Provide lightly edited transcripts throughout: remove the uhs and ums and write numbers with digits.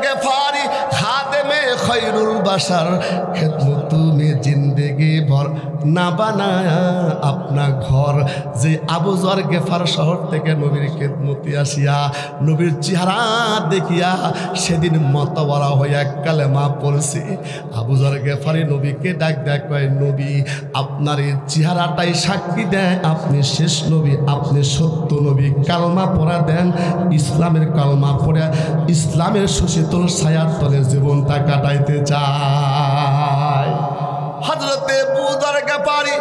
গেফারি খাদেমে খৈরুল বাশার খেদমত মে জিন্দেগি ভর না বানায়া আপনা ঘর। যে আবু যর গেফার শহর থেকে নবীর খেদমতি আসিয়া নবীর চেহারা দেখিয়া সেদিন মতওয়ারা হইয়া কালেমা পড়ছে। আবু যর গেফারি নবীকে ডাক দেয়, কয় নবী আপনার এই চেহারাটাই সাক্ষী দেয় আপনি শেষ নবী, আপনি সত্য নবী। কালমা পড়া দেন, ইসলামের কালমা পড়ে ইসলামের সুশীতল ছায়ার তলে জীবনটা কাটাইতে চায়। হযরতে আবু যর গেফারি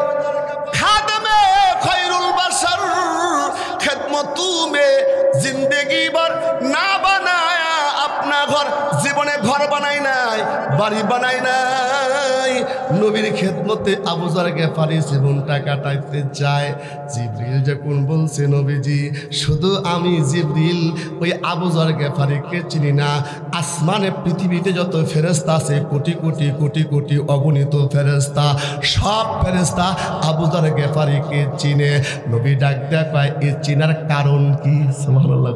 খাদেমে খৈরুল বাশার খেদমত মে জিন্দেগি ভর না বানায়া আপনা ঘর। জীবনে ঘর বানাই নাই, বাড়ি বানাই নাই, নবীর খেদমতে আবু যর গেফারি জীবনটা কাটাইতে চায়। জিবরিল যখন বলছে নবীজি শুধু আমি জিবরিল ওই আবু যর গেফারিকে চিনি না, আসমানে পৃথিবীতে যত ফেরেশতা আছে কোটি কোটি কোটি কোটি অগণিত ফেরেশতা, সব ফেরেশতা আবু যর গেফারিকে চিনে। নবী ডাক দেয়, পায় এই চিনার কারণ কি? সুবহানাল্লাহ।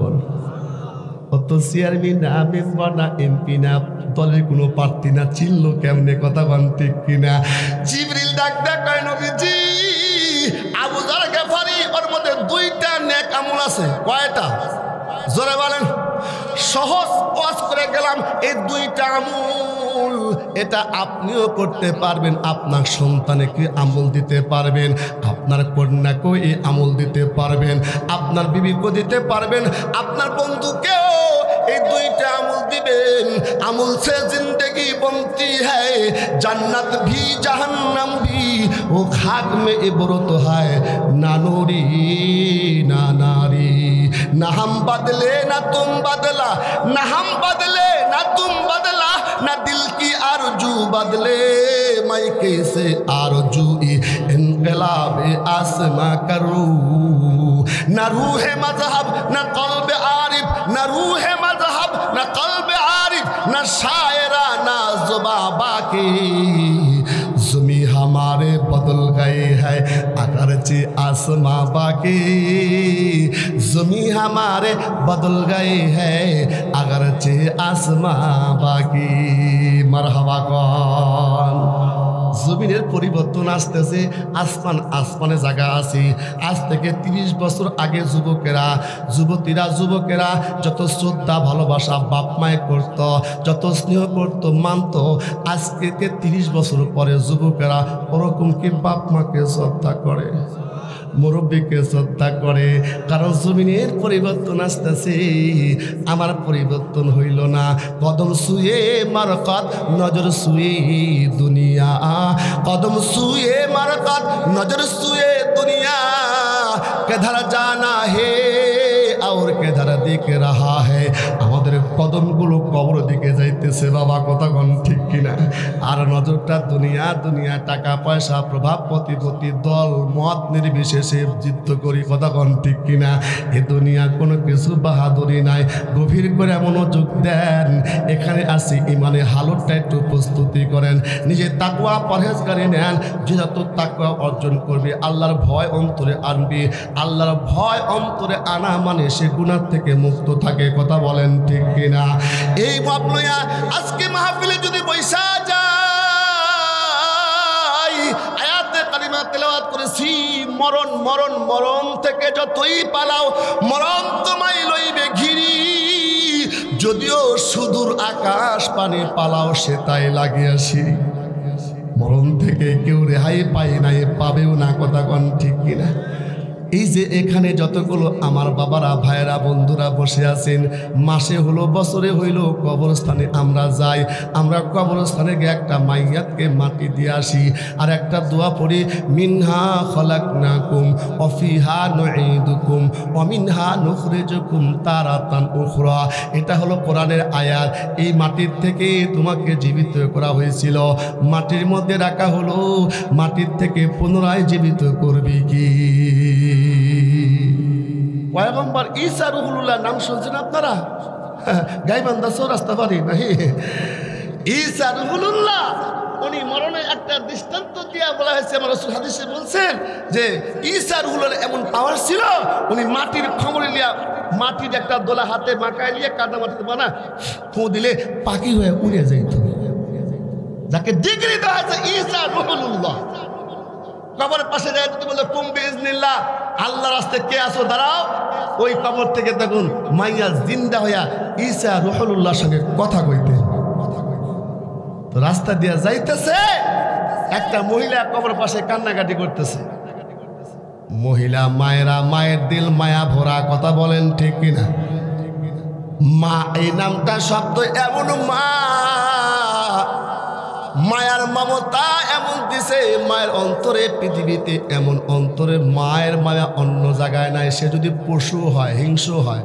অত চেয়ারম্যান না, মেম্বার না, এমপি না, দলের কোনো প্রার্থী না, চিনল কেমনে? কথা বল ঠিক কিনা? জিবরিল ডাক দেয়, নবীজি আবু যর গেফারি ওর মধ্যে দুইটা নেক আমল আছে। কয়টা? জোরে বলেন। সহজ ওয়াজ করে গেলাম, এই দুইটা আমল এটা আপনিও করতে পারবেন, আপনার সন্তানকে আমল দিতে পারবেন, আপনার কন্যাকেও এই আমল দিতে পারবেন, আপনার বিবিকে দিতে পারবেন, আপনার বন্ধুকেও এই দুইটা আমল দিবেন। আমল সে জিंदगी बनती है, जन्नत भी जहन्नम भी, वो खाक में इबरत है, ना नूरी ना नारी। ना हम बदले ना तुम बदला, ना हम बदले ना तुम बदला, ना दिल की आरजू बदले, मैं कैसे आरजूई इनकलाब आसमां करूं। ना रूह मजहब ना कल्ब आरिफ, ना रूह मजहब ना कल्ब आरिफ, ना शायरा ना जुबा बाकी। ज़मी हमारे बदल गए हैं अगरचे आसमां बाकी, ज़मी हमारे बदल गए हैं अगरचे आसमां बाकी। मरहबा कौन? জমিনের পরিবর্তন আসতেছে, আসমান আসমানে জায়গা আছে। আজ থেকে 30 বছর আগে যুবকেরা যুবতীরা যুবকেরা যত শ্রদ্ধা ভালোবাসা বাপ মায়ে করত, যত স্নেহ করত মানত, আজকে 30 বছর পরে যুবকেরা ওরকম কি বাপ মাকে শ্রদ্ধা করে, মুরব্বীকে শ্রদ্ধা করে? কারণ জমিনের পরিবর্তন আসতেছে, আমার পরিবর্তন হইল না। কদম সুয়ে মারকাত নজর সুয়ে দুনিয়া, কদম সুয়ে মারকাত নজর সুয়ে দুনিয়া। কেধার জানা হে और কেধার দিক রাহা হে। আমাদের কদমগুলো কবর দিকে যাইতেছে বাবা, কথা কোন ঠিক কিনা? আর নজরটা দুনিয়া দুনিয়া, টাকা পয়সা প্রভাব প্রতিপত্তি দল মত নির্বিশেষে যুদ্ধ করি, কথা কোন ঠিক কিনা? এ দুনিয়া কোনো কিছু বাহাদুরি নাই। গভীর করে মনোযোগ দেন, এখানে আসি ইমানের হালতটা একটু প্রস্তুতি করেন, নিজে তাকওয়া পরহেজগারি নেন। যে যত তাকওয়া অর্জন করবে আল্লাহর ভয় অন্তরে আনবি, আল্লাহর ভয় অন্তরে আনা মানে সে গুনাহ থেকে মুক্ত থাকে, কথা বলেন ঠিক কিনা? এই ভাব লইয়া আজকে মাহফিলে যদি বৈশা যায়, আয়াতে কারিমা তেলাওয়াত করেছি, মরণ মরণ মরণ থেকে যতই পালাও মরণ তোমায় লইবে ঘিরি। যদিও সুদূর আকাশ পানে পালাও সে তাই লাগিয়াছি। মরণ থেকে কেউ রেহাই পায় নাই, পাবেও না, কথা কোন ঠিক কিনা? এই যে এখানে যতগুলো আমার বাবারা ভাইয়েরা বন্ধুরা বসে আছেন, মাসে হলো বছরে হইল কবরস্থানে আমরা যাই। আমরা কবরস্থানে গিয়ে একটা মাইয়াতকে মাটি দিয়ে আসি, আর একটা দোয়া পড়ি, মিনহা খলাকনাকুম ওয়া ফিহা নুঈদুকুম ওয়া মিনহা নুখরিজুকুম তারাতান উখরা। এটা হলো কোরআনের আয়াত। এই মাটির থেকে তোমাকে জীবিত করা হয়েছিল, মাটির মধ্যে রাখা হলো, মাটির থেকে পুনরায় জীবিত করবি কি? পয়গম্বর ঈসা রুহুল্লাহ নাম শুনছেন আপনারা? গাইবান্ধা চৌরাস্তা বাড়ি নাহি? ঈসা রুহুল্লাহ উনি মরণের একটা দৃষ্টান্ত দিয়া বলা হয়েছে। আমার রাসূল হাদিসে বলছেন যে ঈসা রুহুলের এমন পাওয়ার ছিল, উনি মাটির খমরে লিয়া মাটির একটা দোলা হাতে মাকায় নিয়ে কাদা মাটিতে বানা ফু দিলে পাখি হয়ে উড়ে যাইত। যাকে ডিগ্রি দেওয়া হয়েছে ঈসা রুহুল্লাহ। কবরের পাশে যায় যদি বলে কুম বিইজনিল্লাহ, আল্লাহর রাস্তায় কে আসো দাঁড়াও, ওই কবর থেকে দেখুন মাইয়া জিন্দা হইয়া ঈসা রুহুল্লাহর সঙ্গে কথা কইতে। তো রাস্তা দিয়ে যাইতেছে, একটা মহিলা কবর পাশে কান্নাকাটি করতেছে। মহিলা মায়েরা, মায়ের দিল মায়া ভরা, কথা বলেন ঠিক কিনা? মা এই নামটা শব্দ এমন, মা মায়ার মমতা এমন দিছে মায়ের অন্তরে, পৃথিবীতে এমন অন্তরে মায়ের মায়া অন্য জায়গায় নাই। সে যদি পশু হয়, হিংস্র হয়,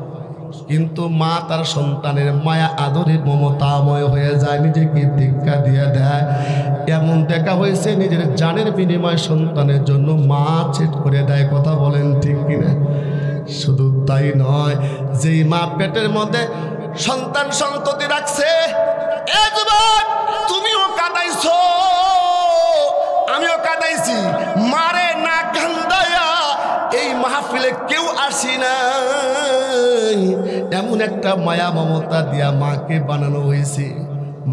কিন্তু মা তার সন্তানের মায়া আদরে মমতাময় হয়ে যায়, নিজেকে ধিক্কা দিয়ে দেয়। এমন দেখা হয়েছে নিজের জানের বিনিময় সন্তানের জন্য মা ছেদ করে দেয়, কথা বলেন ঠিক কিনা? শুধু তাই নয়, যেই মা পেটের মধ্যে সন্তান সন্ততি রাখছে, এ যুবক তুমিও কাঁদাইছো, আমিও কাঁদাইছি, মারে না কান্দায়া এই মাহফিলে কেউ আসি না। এমন একটা মায়া মমতা দিয়া মাকে বানানো হয়েছে।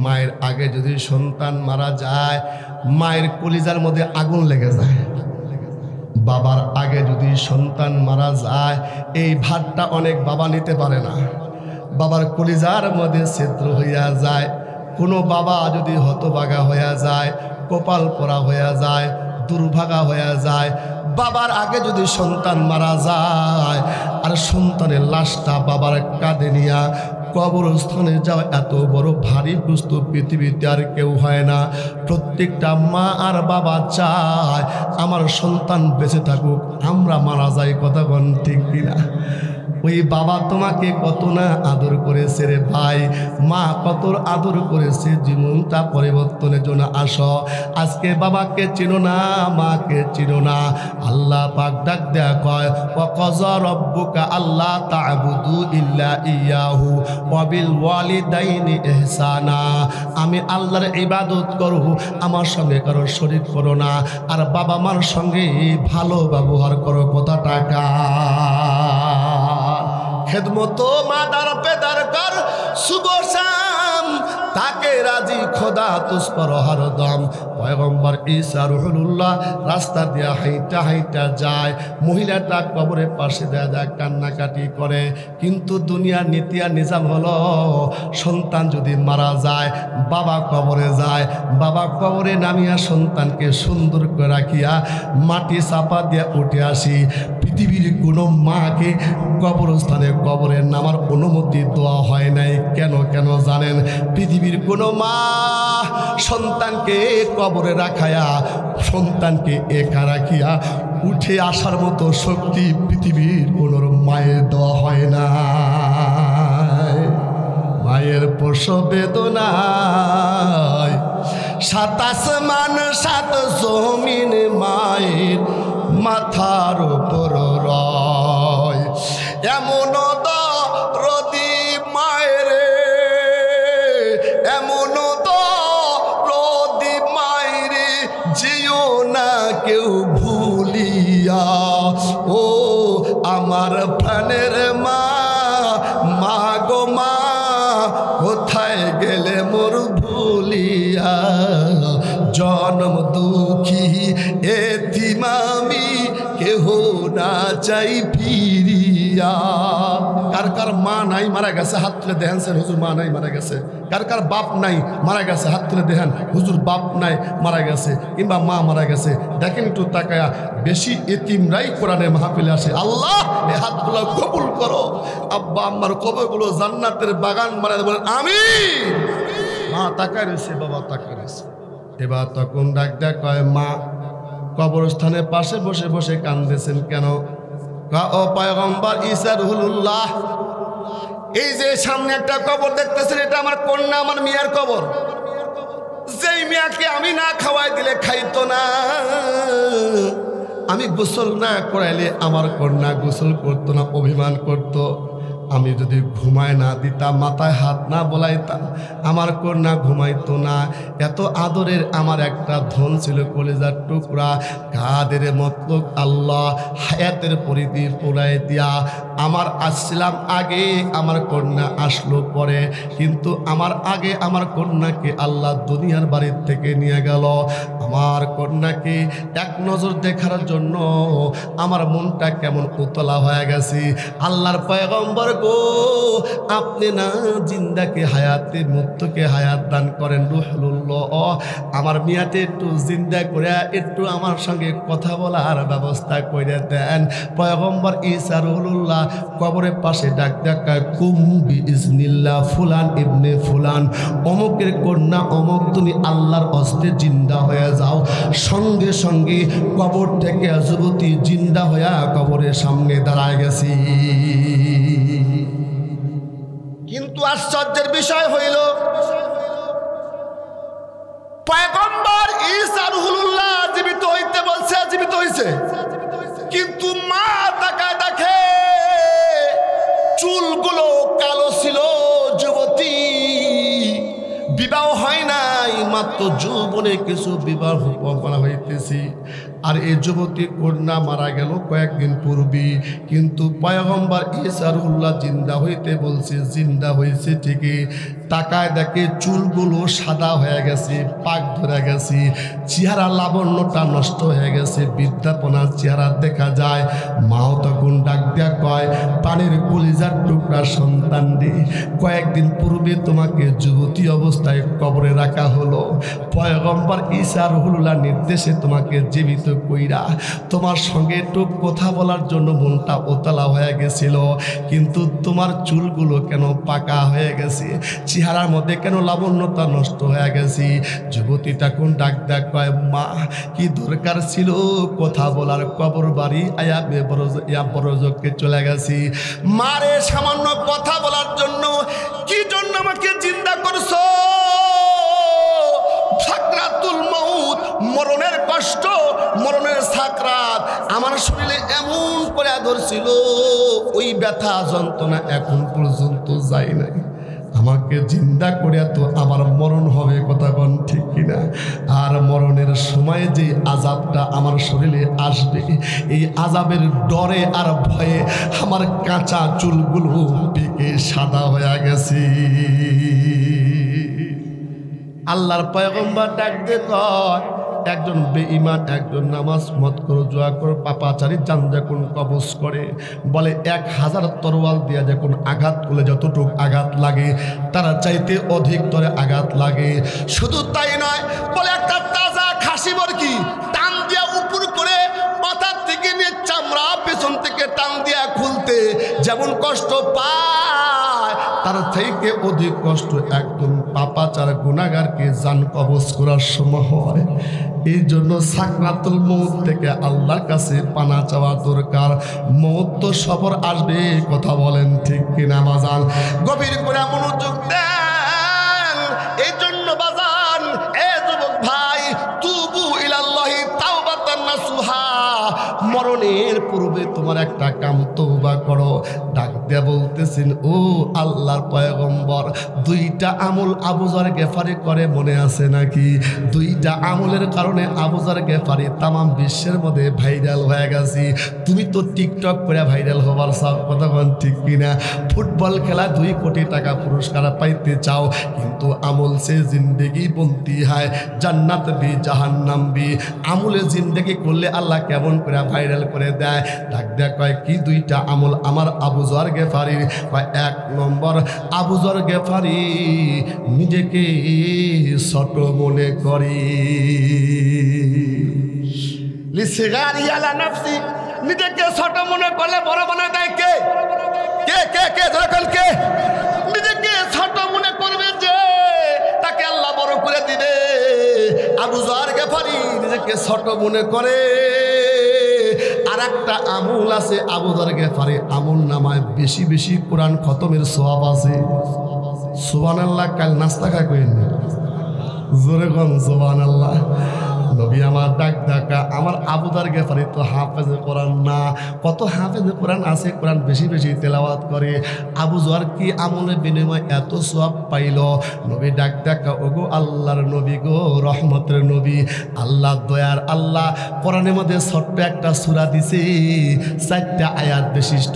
মায়ের আগে যদি সন্তান মারা যায়, মায়ের কলিজার মধ্যে আগুন লেগে যায়। বাবার আগে যদি সন্তান মারা যায়, এই ভাতটা অনেক বাবা নিতে পারে না, বাবার কলিজার মধ্যে ছিদ্র হইয়া যায়। কোনো বাবা যদি হতভাগা হইয়া যায়, কপাল পোড়া হইয়া যায়, দুর্ভাগা হইয়া যায়। বাবার আগে যদি সন্তান মারা যায়, আর সন্তানের লাশটা বাবার কাঁধে নিয়া কবরস্থানে যাওয়া এত বড় ভারী বস্তু পৃথিবীতে আর কেউ হয় না। প্রত্যেকটা মা আর বাবা চায় আমার সন্তান বেঁচে থাকুক, আমরা মারা যাই, কথা বল ঠিক কিনা? ওই বাবা তোমাকে কত না আদর করেছে রে ভাই, মা কত আদর করেছে। জীবনটা পরিবর্তনের জন্য আসো। আজকে বাবাকে চিনো না, মাকে চিনো না, আল্লাহ পাক ডাক দেয়া কয় ওয়াকাযা রাব্বুকা আল্লা তা'বুদু ইল্লা ইয়াহু ওয়া বিল ওয়ালিদাইনি ইহসানা। আমি আল্লাহর ইবাদত করো, আমার সঙ্গে কারো শরীক করো না, আর বাবা মার সঙ্গে ভালো ব্যবহার করো। কথা টাকা খেদমত মাদার পেদার কর সুবহ শাম, তাকে রাজি খোদা তুস পর হরদম। পয়গম্বর ঈসা রুহুল্লাহ রাস্তা দিয়ে হাইটা হাইটা যায়, মহিলাটা কবরের পাশে দেয়া যায়, কান্নাকাটি করে। কিন্তু দুনিয়ার নীতি আর নিজাম হলো, সন্তান যদি মারা যায়, বাবা কবরে যায়, বাবা কবরে নামিয়া সন্তানকে সুন্দর করে রাখিয়া মাটি চাপা দিয়ে উঠে আসি। পৃথিবীর কোনো মাকে কবরস্থানে কবরে নামার অনুমতি দেওয়া হয় নাই। কেন কেন জানেন? পৃথিবীর কোনো মা সন্তানকে কবরে রাখায়া, সন্তানকে একা রাখিয়া উঠে আসার মতো শক্তি পৃথিবীর কোনো মায়ের দেওয়া হয় না। মায়ের প্রসব বেদনায় সাত আসমান সাত জমিন মায়ের মাথার উপর রয়। এমন দরদি মায়ের, এমন দরদি মায়ের, যেও না কেউ ভুলিয়া। ও আমার প্রাণের মা, মা গো মা, কোথায় গেলে মোর ভুলিয়া। জন্ম দুঃখী এতিম আমি, কেহ না চাই ফিরিয়া। কার কার মা নাই মারা গেছে হাত তুলে দেখেন স্যার, হুজুর মা নাই মারা গেছে। কার কার বাপ নাই মারা গেছে হাত তুলে দেখেন, হুজুর বাপ নাই মারা গেছে, কিংবা মা মারা গেছে। দেখেন একটু তাকায়া, বেশি এতিমরাই কোরআনের মাহফিলে আসে। আল্লাহ এই হাতগুলো কবুল করো, আব্বা আম্মার কবরগুলো জান্নাতের বাগান বানায় বলেন আমিন। মা তাকায় রয়েছে, বাবা তাকায় রয়েছে। এবার তখন ডাক ডাক কয়, মা কবরস্থানের পাশে বসে বসে কান্দেছেন কেন? ও পয়গম্বর ঈসা রুহুল্লাহ, এই যে সামনে একটা কবর দেখতেছেন, এটা আমার কন্যা, আমার মেয়ের কবর। যেই মেয়েকে আমি না খাওয়াই দিলে খাইতো না, আমি গোসল না করাইলে আমার কন্যা গোসল করতো না, অভিমান করতো। আমি যদি ঘুমায় না দিতাম, মাথায় হাত না বলাইতাম, আমার কন্যা ঘুমাইতো না। এত আদরের আমার একটা ধন ছিল, কলিজার টুকরা, কাদের মতলব আল্লাহ হায়াতের পরিধি পুরাই দিয়া আমার আসছিলাম আগে, আমার কন্যা আসলো পরে। কিন্তু আমার আগে আমার কন্যাকে আল্লাহ দুনিয়ার বাড়ির থেকে নিয়ে গেল। আমার কন্যাকে এক নজর দেখার জন্য আমার মনটা কেমন উতলা হয়ে গেছে। আল্লাহর পয়গম্বর গো, আপনি না জিন্দাকে হায়াতে, মুক্তকে হায়াত দান করেন, রুহুল্লাহ, আমার মিয়াতে একটু জিন্দা করে একটু আমার সঙ্গে কথা বলার ব্যবস্থা করে দেন। পয়গম্বর ঈসা রুহুল্লাহ কবরের পাশে ডাক ডাকায়, কুম বিইজনিল্লাহ ফুলান ইবনে ফুলান, অমুকের কন্যা অমুক, তুমি আল্লাহর হস্তে জিন্দা হয়ে যাও। সঙ্গে সঙ্গে কবর থেকে যুবতী জিন্দা হইয়া কবরের সামনে দাঁড়ায় গেছি। কিন্তু আশ্চর্যের বিষয় হইল, পয়গম্বর ঈসা রুহুল্লাহ জীবিত হইতে বলছে, জীবিত হইছে, কিন্তু মা তাকায় দেখে চুলগুলো কালো ছিল, যুবতী, বিবাহ হয় নাই, মাত্র যৌবনে কিছু বিবাহ করা হইতেছি। আর এই যুবতী কন্যা মারা গেল কয়েকদিন পূর্বে। কিন্তু পয়গম্বর ঈসা রুহুল্লাহ জিন্দা হইতে বলছে, জিন্দা হয়েছে ঠিকই, তাকায় দেখে চুলগুলো সাদা হয়ে গেছে, পাক ধরে গেছে, চেহারা লাবণ্যটা নষ্ট হয়ে গেছে, বিদ্যাপনার চেহারা দেখা যায়। মাও তখন ডাক দিয়া কয়, পানির কলিজার টুকরা সন্তান রে, কয়েকদিন পূর্বে তোমাকে যুবতী অবস্থায় কবরে রাখা হলো। পয়গম্বর ঈসা রুহুল্লাহ নির্দেশে তোমাকে জীবিত কইরা তোমার সঙ্গে একটু কথা বলার জন্য মনটা ওতলা হয়ে গেছিল। কিন্তু তোমার চুলগুলো কেন পাকা হয়ে গেছে, চেহারার মধ্যে কেন লাবণ্যতা নষ্ট হয়ে গেছে। যুবতীটা কোন ডাক ডাক কয়, মা কি দরকার ছিল কথা বলার, কবর বাড়ি আয়া বড়জোকে চলে গেছি। মারে সামান্য কথা বলার জন্য কি জন্য আমাকে জিন্দা করছো? সাকরাতুল মউত, মরণের কষ্ট, মরণের সাকরাত আমার শরীরে এমন করে ধরছিল, ওই ব্যথা যন্ত্রণা এখন পর্যন্ত যায় নাই। আমাকে জিন্দা করে তো আমার মরণ হবে, কথা কোন ঠিক কিনা? আর মরণের সময় যে আযাবটা আমার শরীরে আসবে, এই আযাবের ডরে আর ভয়ে আমার কাঁচা চুলগুলো পেকে সাদা হয়ে গেছে। আল্লাহর পয়গম্বর ডাক দিয়ে কয়, একজন বেঈমান, একজন নামাজ মত করো, জোয়া করো, পাপাচারী জানজা কোন কবজ করে, বলে 1000 তরোয়াল দিয়া যখন আঘাত করলে যতটুক আঘাত লাগে তারা চাইতে অধিক তরে আঘাত লাগে। শুধু তাই নয়, বলে একটা তাজা খাসি বরকি টান দিয়া উপর করে মাথার থেকে নিয়ে চামড়া পেছন থেকে টান দিয়া খুলতে যেমন কষ্ট পায়, তার থেকে অধিক কষ্ট একদম পাপাচার গুনাহগারকে জান কবজ করার সময় হয়। এই জন্য সাকরাতুল মউত থেকে আল্লাহর কাছে পানা চাওয়া দরকার। মউত তো সবার আসবে, কথা বলেন ঠিক কিনা বাজান? গভীর করে মনোযোগ দেন। এই জন্য বাজান, এ যুবক ভাই, তুবু ইলাল্লাহি তাওবাতান নাসুহা, মরণের পূর্বে তোমার একটা কাম তওবা করো। ডাক দিয়ে বলতেছেন, ও আল্লাহর পয়গম্বর, 2টা আমল আবু যর গেফারি করে, মনে আছে নাকি? 2টা আমলের কারণে আবু যর গেফারি তাম বিশ্বের মধ্যে ভাইরাল হয়ে গেছে। তুমি তো টিকটক করে ভাইরাল হবার চাও, কথা বল ঠিক কিনা? ফুটবল খেলা 2 কোটি টাকা পুরস্কার পাইতে চাও, কিন্তু আমল সে জিন্দেগি বলতি হয়, জান্নাত বি জাহান্নাম বি। আমলে জিন্দেগি করলে আল্লাহ কেমন করে ভাইরাল করে দেয়। ডাক দেয়া কয়, কি 2টা আমল আমার আবু যর গেফারি? 1 নম্বর, আবু যর গেফারি নিজেকে ছোট মনে করে, লিসগারি আলা নাফসি, নিজেকে ছোট মনে করলে বড় মনে দেয় কে? কে কে কে যখন কে নিজেকে ছোট মনে করবে যে তাকে আল্লাহ বড় করে দিবে। আবু যর গেফারি নিজেকে ছোট মনে করে। আর একটা আমল আছে আবু যর গেফারি আমল নামায় বেশি বেশি কোরআন খতমের সওয়াব আছে। সুবহানাল্লাহ। কাল নাস্তা খাই কইেন, জোরে কোন সুবহানাল্লাহ। নবী আমার ডাক ডাকা আমার আবু যর গেফারি তো হাফেজে কোরআন না, কত হাফেজে কোরআন আছে, কোরআন বেশি বেশি তেলাওয়াত করে। আবু যর কি আমলের বিনিময় এত সওয়াব পাইল? নবী ডাক ডাকা, ওগো আল্লাহর নবী গো, রহমতের নবী, আল্লাহ দয়ার আল্লাহ কোরআনের মধ্যে ছোট্ট একটা সূরা দিছে, 4টা আয়াত বিশিষ্ট।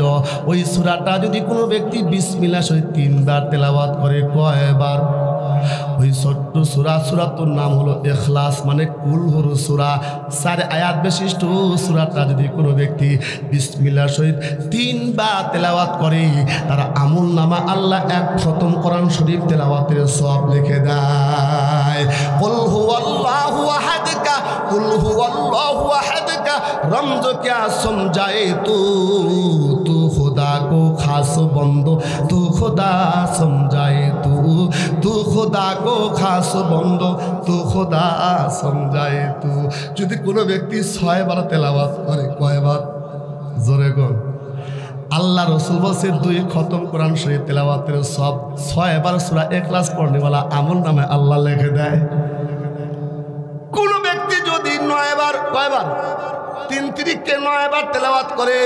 ওই সূরাটা যদি কোনো ব্যক্তি বিসমিল্লাহ সহিত 3 বার তেলাওয়াত করে, কয়বার? ওই ছোট্ট সূরা, সূরাতুর নাম হলো ইখলাস, মানে কুল হুর সূরা। 4 আয়াত বিশিষ্ট সূরাটা যদি কোনো ব্যক্তি বিসমিল্লাহ সহিত 3 বার তেলাওয়াত করে, তার আমল নামা আল্লাহ 1 খতম কোরআন শরীফ তেলাওয়াতের সওয়াব লিখে দেয়। কুল হুয়াল্লাহু আহাদ কা, কুল হুয়াল্লাহু আহাদ কা রমজ ক্যা সমঝাए तू खुदा को खास बंदो, तू खुदा समझाए तू खुदा को खास बंदो, तू खुदा समझाए तू। যদি কোনো ব্যক্তি 6 বার তেলাওয়াত করে, কয়বার? জোরে কোন? আল্লাহ রসুল বলছে 2 খতম কোরআন শরীফ তেলাওয়াতের সব 6 বার সূরা ইখলাস পড়নেওয়ালা আমল নামে আল্লাহ লিখে দেয়। কোন ব্যক্তি যদি 9 বার, কয়বার? 3 তিরিকে 9 বার তেলাওয়াত করে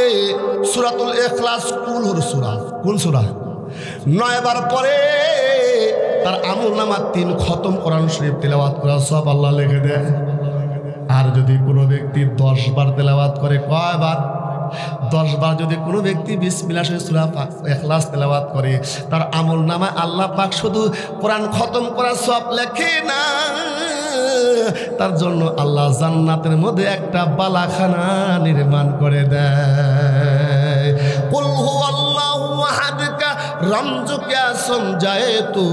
সূরাতুল ইখলাস, কুল হুর সূরা, কোন সূরা? 9 বার পরে তার আমল নামা 3 খতম কোরআন শরীফ তেলাওয়াত করা সব আল্লাহ লিখে দেয়। আর যদি কোনো ব্যক্তি 10 বার তেলাওয়াত করে, কয়বার? 10 বার যদি কোনো ব্যক্তি বিসমিল্লাহ সূরা ইখলাস তেলাওয়াত করে, তার আমল নামায় আল্লাহ পাক শুধু কোরআন খতম করা সওয়াব লেখে না, তার জন্য আল্লাহ জান্নাতের মধ্যে একটা বালাখানা নির্মাণ করে দেয়। কুল হুয়াল্লাহু আহাদ কা রমজ ক্যা সমঝাए तू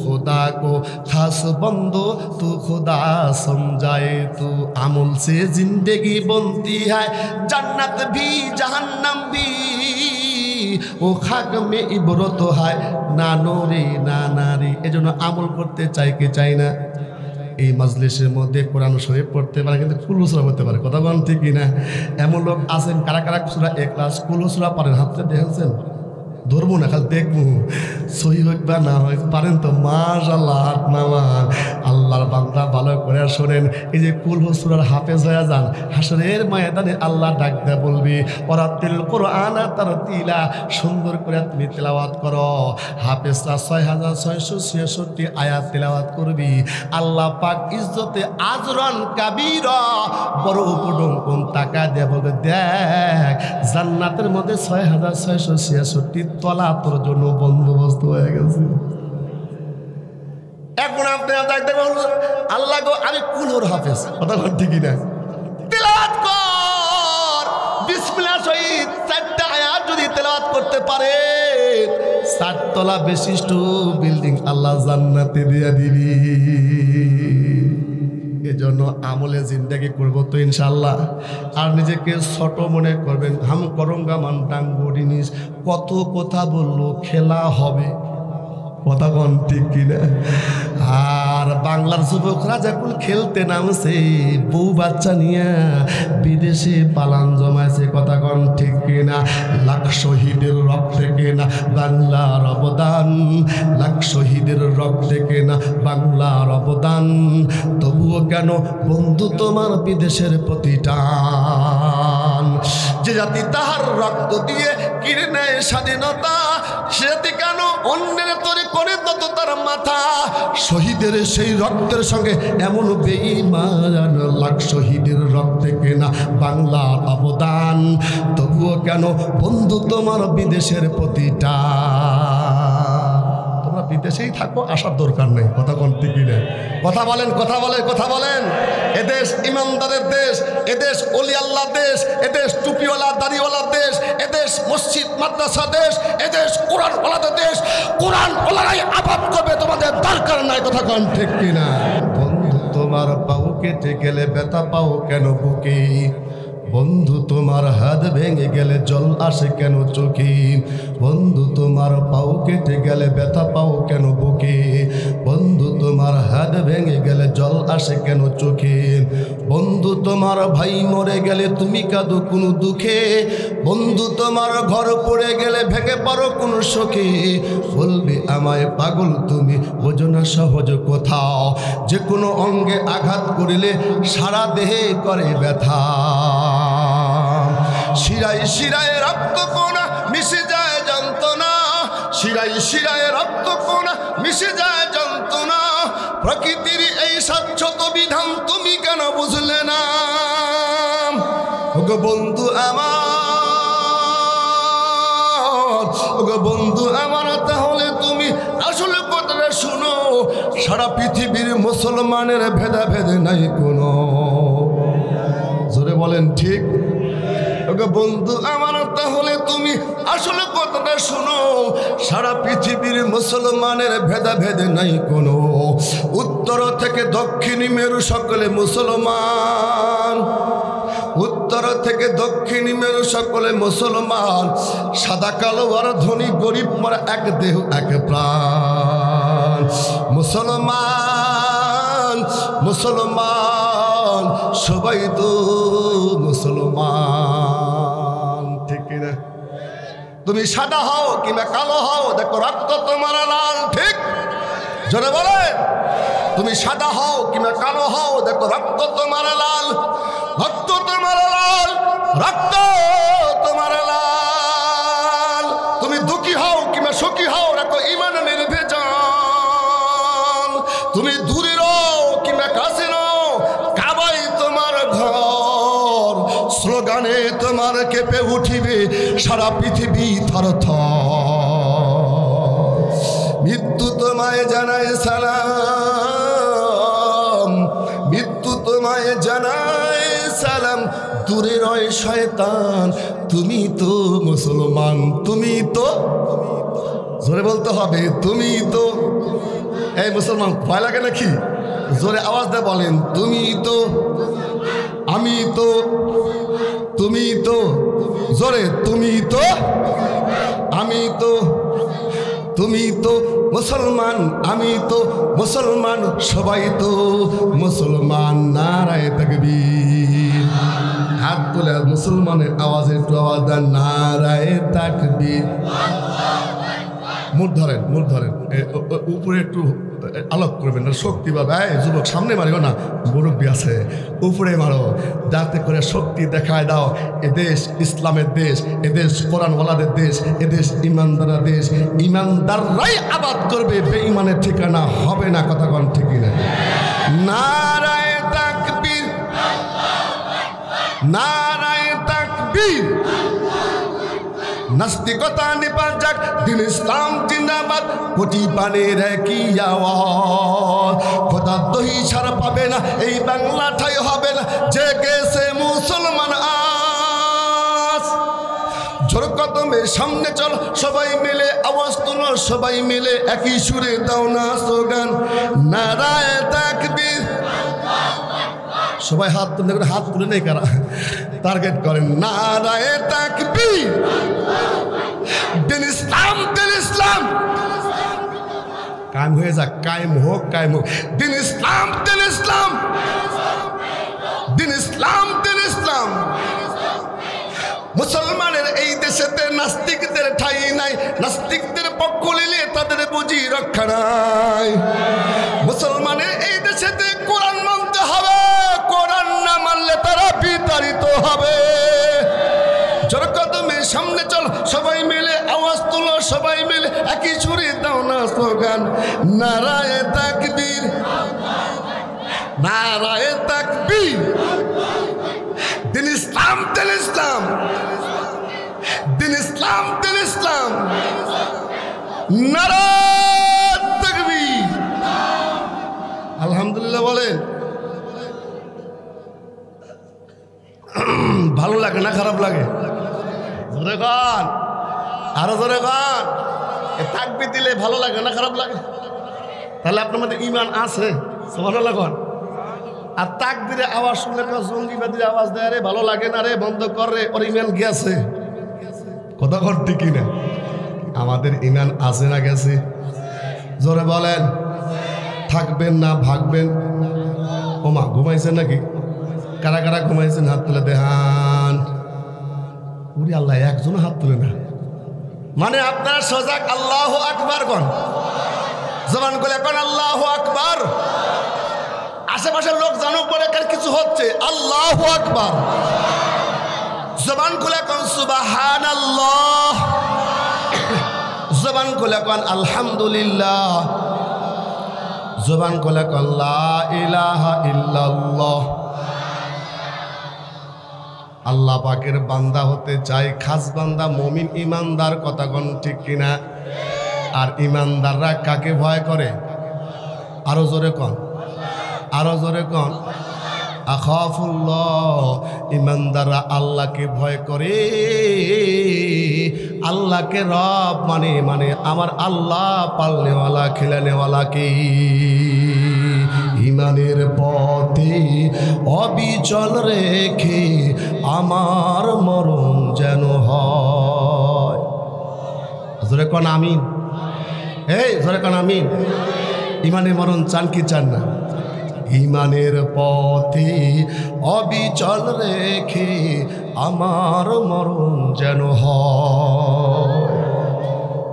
खुदा को खास बंदो, तू खुदा समझाए तू। अमल से जिंदगी बनती है, जन्नत भी जहन्नम भी, ও খাক মে ইবরত হয় না নোরে না নারী। এজন্য আমল করতে চাই কি চাই না? এই মাজলিসের মধ্যে কোরআন শরীফ পড়তে পারে, কিন্তু কুল সূরা পড়তে পারে, কথা বলেন ঠিক কিনা? এমন লোক আছেন কারা কারা সূরা ইখলাস কুল সূরা পারেন? হাতে দেখেছেন? ধরবো না, খালি দেখবো সহি হোক বা না হয়, পারেন তো মাশাআল্লাহ, হাত নামান। আল্লাহর বান্দা ভালো করে শোনেন, এই যে কুল সূরার হাফেজ হয়ে যান, হাসরের ময়দানে আল্লাহ ডাক দেয়া বলবি, ওরাতিল কোরআন তারতিলা, সুন্দর করে তুমি তেলাওয়াত করো। হাফেজরা 6666 আয়াত তেলাওয়াত করবি, আল্লাহ পাক ইজ্জতে আজরান কাবীরা, বড় উপডম কোন টাকা দেয়া বলবে, দেখ জান্নাতের মধ্যে 6666 তলা তোর জন্য বন্দোবস্ত হয়ে গেছে। এখন আপনি আল্লাহ গো, আমি কুলুর হাফেজ, কথা বল ঠিক না? তেলাওয়াত কর বিসমিল্লাহ সহিত 4টা আয়াত যদি তেলাওয়াত করতে পারে, 7 তলা বিশিষ্ট বিল্ডিং আল্লাহ জান্নাতে দিয়ে দিবি। এজন্য আমলে জিন্দেগি করবো তো ইনশাল্লাহ। আর নিজেকে ছোট মনে করবেন, হাম করঙ্গা মানটাং গড়িনিস, কত কথা বললো, খেলা হবে, কথা কোন ঠিক কিনা? আর বাংলার যুবকরা যখন খেলতে নামছে, বউ বাচ্চা নিয়ে বিদেশে পালান জমাইছে, কথা কোন ঠিক কিনা? লাখ শহীদের রক্তে কেনা বাংলার অবদান, লাখ শহীদের রক্তে কেনা বাংলার অবদান, তবুও কেন বন্ধু তোমার বিদেশের প্রতিটান? যে জাতি তাহার রক্ত দিয়ে কিনে নেয় স্বাধীনতা, সে জাতি কেন অন্যের তরি করে তত তার মাথা? শহীদের সেই রক্তের সঙ্গে এমন বেঈমান, লাখ শহীদের রক্তে কেনা বাংলার অবদান, তবুও কেন বন্ধু তোমার বিদেশের প্রতিটা? তোমরা বিদেশেই থাকো, আসার দরকার নেই, কথা কোন ঠিক কিনা? কথা বলেন, কথা বলেন, কথা বলেন। এদেশ ইমানদারের দেশ, এদেশ ওলি আল্লাহ দেশ, এদেশ টুপিওয়ালা দাড়িওয়ালা দেশ, এদেশ মসজিদ মাদ্রাসা দেশ, এদেশ কোরআন ওয়ালাদের দেশ। কোরআন ওলারাই আবাদ করবে, তোমাদের দরকার নাই, কথা কোন ঠিক কিনা? বন্ধু তোমার পাও কেটে গেলে ব্যথা পাও কেন বুকে? বন্ধু তোমার হাত ভেঙে গেলে জল আসে কেন চোখে? বন্ধু তোমার পাও কেটে গেলে ব্যথা পাও কেন বুকে? বন্ধু তোমার হাত ভেঙে গেলে জল আসে কেন চোখে? বন্ধু তোমার ভাই মরে গেলে তুমি কাঁদো কোন দুঃখে? বন্ধু তোমার ঘর পড়ে গেলে ভেঙে পড়ো কোন শোকে? বলবে আমায় পাগল তুমি, বোঝো না সহজ কোথাও, যে কোনো অঙ্গে আঘাত করিলে সারা দেহে করে ব্যথা। শিরায় শিরায় রক্ত কোনা মিশে যায় যন্ত্রণা, শিরায় শিরায় রক্ত কোনা মিশে যায় যন্ত্রণা। প্রকৃতির এই স্বচ্ছত বিধান তুমি কেন বুঝলে না? ওগো বন্ধু আমার, ওগো বন্ধু আমার, তাহলে তুমি আসলে কথাটা শুনো, সারা পৃথিবীর মুসলমানের ভেদাভেদ নাই কোনো। জোরে বলেন ঠিক? ওগো বন্ধু আমার, তাহলে তুমি আসলে কথাটা শুনো, সারা পৃথিবীর মুসলমানের ভেদাভেদ নাই কোনো। উত্তর থেকে দক্ষিণ মেরু সকলে মুসলমান, উত্তর থেকে দক্ষিণ মেরু সকলে মুসলমান। সাদা কালো আর ধনী গরিব মারা এক দেহ এক প্রাণ। মুসলমান মুসলমান সবাই তো মুসলমান, ঠিক কিনা? তুমি সাদা হও কিংবা কালো হও, দেখো রক্ত তোমার লাল, ঠিক? জোরে বলে, তুমি সাদা হও কিংবা কালো হও, দেখো রক্ত তোমার লাল, রক্ত তোমার লাল, রক্ত তোমার লাল। তুমি দুঃখী হও কিংবা সুখী হও, দেখো ঈমান নির্ভেজাল। তুমি দূরে রও কিংবা কাছে রও, কাবাই তোমার ঘর। স্লোগানে তোমার কেঁপে উঠিবে সারা পৃথিবী থরথর। মৃত্যু তোমায় জানায় সালাম, মৃত্যু তোমায় জানায় সালাম। দূরে রয় শয়তান, তুমি তো মুসলমান, তুমি তো, জোরে বলতে হবে, তুমি তো। এই মুসলমান ভয় লাগে নাকি? জোরে আওয়াজ দিয়ে বলেন, তুমি তো, আমি তো, তুমি তো, জোরে, তুমি তো, আমি তো, তুমি তো মুসলমান, আমি তো মুসলমান, সবাই তো মুসলমান। নারায়ে তাকবীর। হাত তুলে মুসলমানের আওয়াজে একটু আওয়াজ দেন, নারায়ে তাকবীর। মুখ ধরেন, মুখ ধরেন, উপরে একটু আলোক করবেন না, শক্তি পাবে। যুবক সামনে মারিও না, মুরব্বী আছে, উপরে মারো, যাতে করে শক্তি দেখায় দাও। এদেশ ইসলামের দেশ, এদেশ কোরআনওয়ালাদের দেশ, এদেশ ইমানদারের দেশ। ইমানদাররাই আবাদ করবে, বেঈমানের ঠিকানা হবে না। কথা কোন ঠিক না? নারায়ে তাকবীর, নারায়ে তাকবীর। নাস্তিকতা নিপাত যাক, দিন ইসলাম জিন্দাবাদ। কোটি পানের একই আওয়াজ, খোদার দহি ছাড়া পাবে না এই বাংলা ঠাই হবে না। যে গেছে মুসলমান আজ, জোর কদমে সামনে চল, সবাই মিলে আওয়াজ তুলো, সবাই মিলে একই সুরে দাও না স্লোগান, নারায়ে তাকবীর। সবাই হাত তুলে, হাত তুলে নেই কারা, টার্গেট করেন, নারায়ে তাকবীর। দিন ইসলাম, দিন ইসলাম কায়েম হয়ে যাক, কায়েম হোক, কায়েম হোক। দিন ইসলাম, দিন ইসলাম, দিন ইসলাম, দিন ইসলাম। মুসলমানের এই দেশেতে নাস্তিকদের ঠাঁই নাই, নাস্তিকদের পক্ষ নিলে তাদের বুঝি রক্ষা নাই। মুসলমানের এই দেশেতে কোরআন মানতে হবে, কোরআন না মানলে তারা বিতাড়িত হবে। জোর কদমে সামনে চল, সবাই মিলে আওয়াজ তুলো, সবাই মিলে একই সুরে দাও না স্লোগান, নারায়ে তাকবীর, নারায়ে তাকবীর। দিন ইসলাম, দিন ইসলাম, দিন ইসলাম, দিন ইসলাম, নারায়ে তাকবীর। আলহামদুলিল্লাহ বলেন। ভালো লাগে না খারাপ লাগে? জোরে গান, আরো জোরে গান। তাকবীর দিলে ভালো লাগে না খারাপ লাগে? তাহলে আপনার মধ্যে ঈমান আছে। সুবহানাল্লাহ গান। আর তাকবীরে আওয়াজ শুনলে জঙ্গিবাদীর আওয়াজ দেয়, রে ভালো লাগে না রে, বন্ধ কর রে, ওর ঈমান গেছে। কথা কর ঠিক না? আমাদের ঈমান আছে না গেছে? জোরে বলেন। থাকবেন না ভাগবেন? ওমা ঘুমাইছেন নাকি? কারা কারা ঘুমাইছেন হাত তুলে দেখান। উরি আল্লাহ, একজন হাত তুলে না। মানে আপনারা সজাগ? আল্লাহু আকবার কোন, জবান খুলে কোন আল্লাহু আকবার। আশেপাশের লোক জানুক পরে কার কিছু হচ্ছে, আল্লাহু আকবার। জবান খুলে কোন সুবহানাল্লাহ, জবান খুলে কোন আলহামদুলিল্লাহ, জবান খুলে কোন লা ইলাহা ইল্লাল্লাহ। আল্লাহ পাকের বান্দা হতে চাই, খাস বান্দা মুমিন ইমানদার, কথা কোন ঠিক কিনা? আর ইমানদাররা কাকে ভয় করে? আরো জোরে কোন, আরো জোরে কোন। আখাফুল্লাহ, ইমানদাররা আল্লাহকে ভয় করে। আল্লাহকে রব মানে আমার আল্লাহ পালনেওয়ালা খেলানেওয়ালাকে। ইমানের পথে অবিচল রেখে আমার মরণ যেন হয়। জোরে কোন আমিন। এই জোরে কোন আমিন। ইমানের মরণ চান কি চান না? ইমানের পথে অবিচল রেখে আমার মরণ যেন হয়।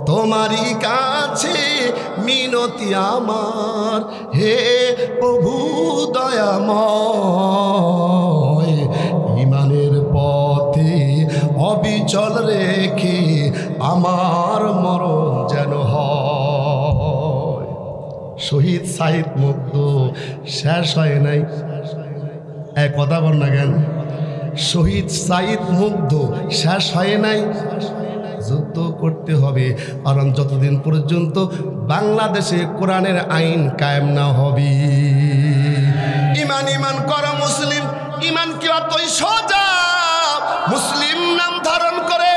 তোমারই কাছে মিনতি আমার, হে প্রভু দয়াময়। ইমানের পথে অবিচল রেখে আমার মরণ যেন হয়। শহীদ সাহিদ মুগ্ধ শেষ হয় নাই, এক কথা বল না কেন? শহীদ সাইদ মুগ্ধ শেষ হয় নাই। যুদ্ধ করতে হবে, কারণ যতদিন পর্যন্ত বাংলাদেশে কোরআনের আইন কায়েম না হবে। ইমান ইমান করা মুসলিম, ইমান কি অতই সোজা? মুসলিম নাম ধারণ করে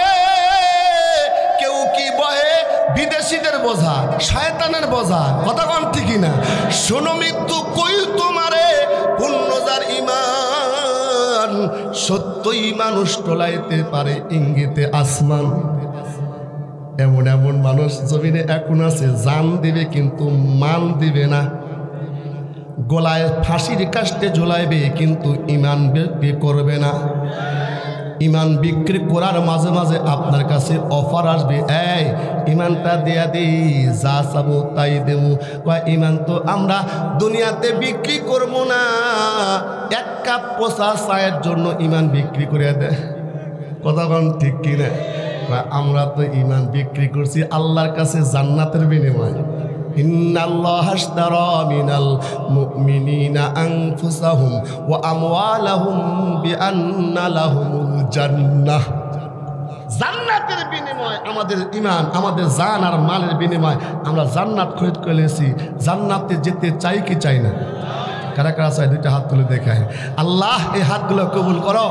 কেউ কি বহে বিদেশিদের বোঝা, শয়তানের বোঝা, কথা কোন ঠিকই না? শোনো মৃত্যু কই তোমারে পূর্ণজার ইমান, সত্যই মানুষ টলাইতে পারে ইঙ্গিতে আসমান। এমন এমন মানুষ জমিনে এখন আছে, জান দিবে কিন্তু মান দিবে না। গলায় ফাঁসির কাস্টে ঝোলাইবে কিন্তু ইমান বিক্রি করবে না। ইমান বিক্রি করার মাঝে মাঝে আপনার কাছে অফার আসবে, এই ইমানটা দেয়া দিই, যা চাবো তাই দেবো। কয় ইমান তো আমরা দুনিয়াতে বিক্রি করব না, এক কাপ পোষা চায়ের জন্য ইমান বিক্রি করে দেয়। কথা বল ঠিক কিনা? আমরা তো ইমান বিক্রি করছি আল্লাহর কাছে জান্নাতের বিনিময়ে। ইন্নাল্লাহা আশতারা মিনাল মুমিনিনা আনফুসাহুম ওয়া আমওয়ালাহুম বিআন্না লাহুমুল জান্নাহ। জান্নাতের বিনিময়ে আমাদের ইমান, আমাদের জান আর মালের বিনিময়ে আমরা জান্নাত খরিদ করেছি। জান্নাতে যেতে চাই কি চাই না? কারা কারা চাই? দুইটা হাত তুলে দেখায়। আল্লাহ এই হাতগুলো কবুল করো।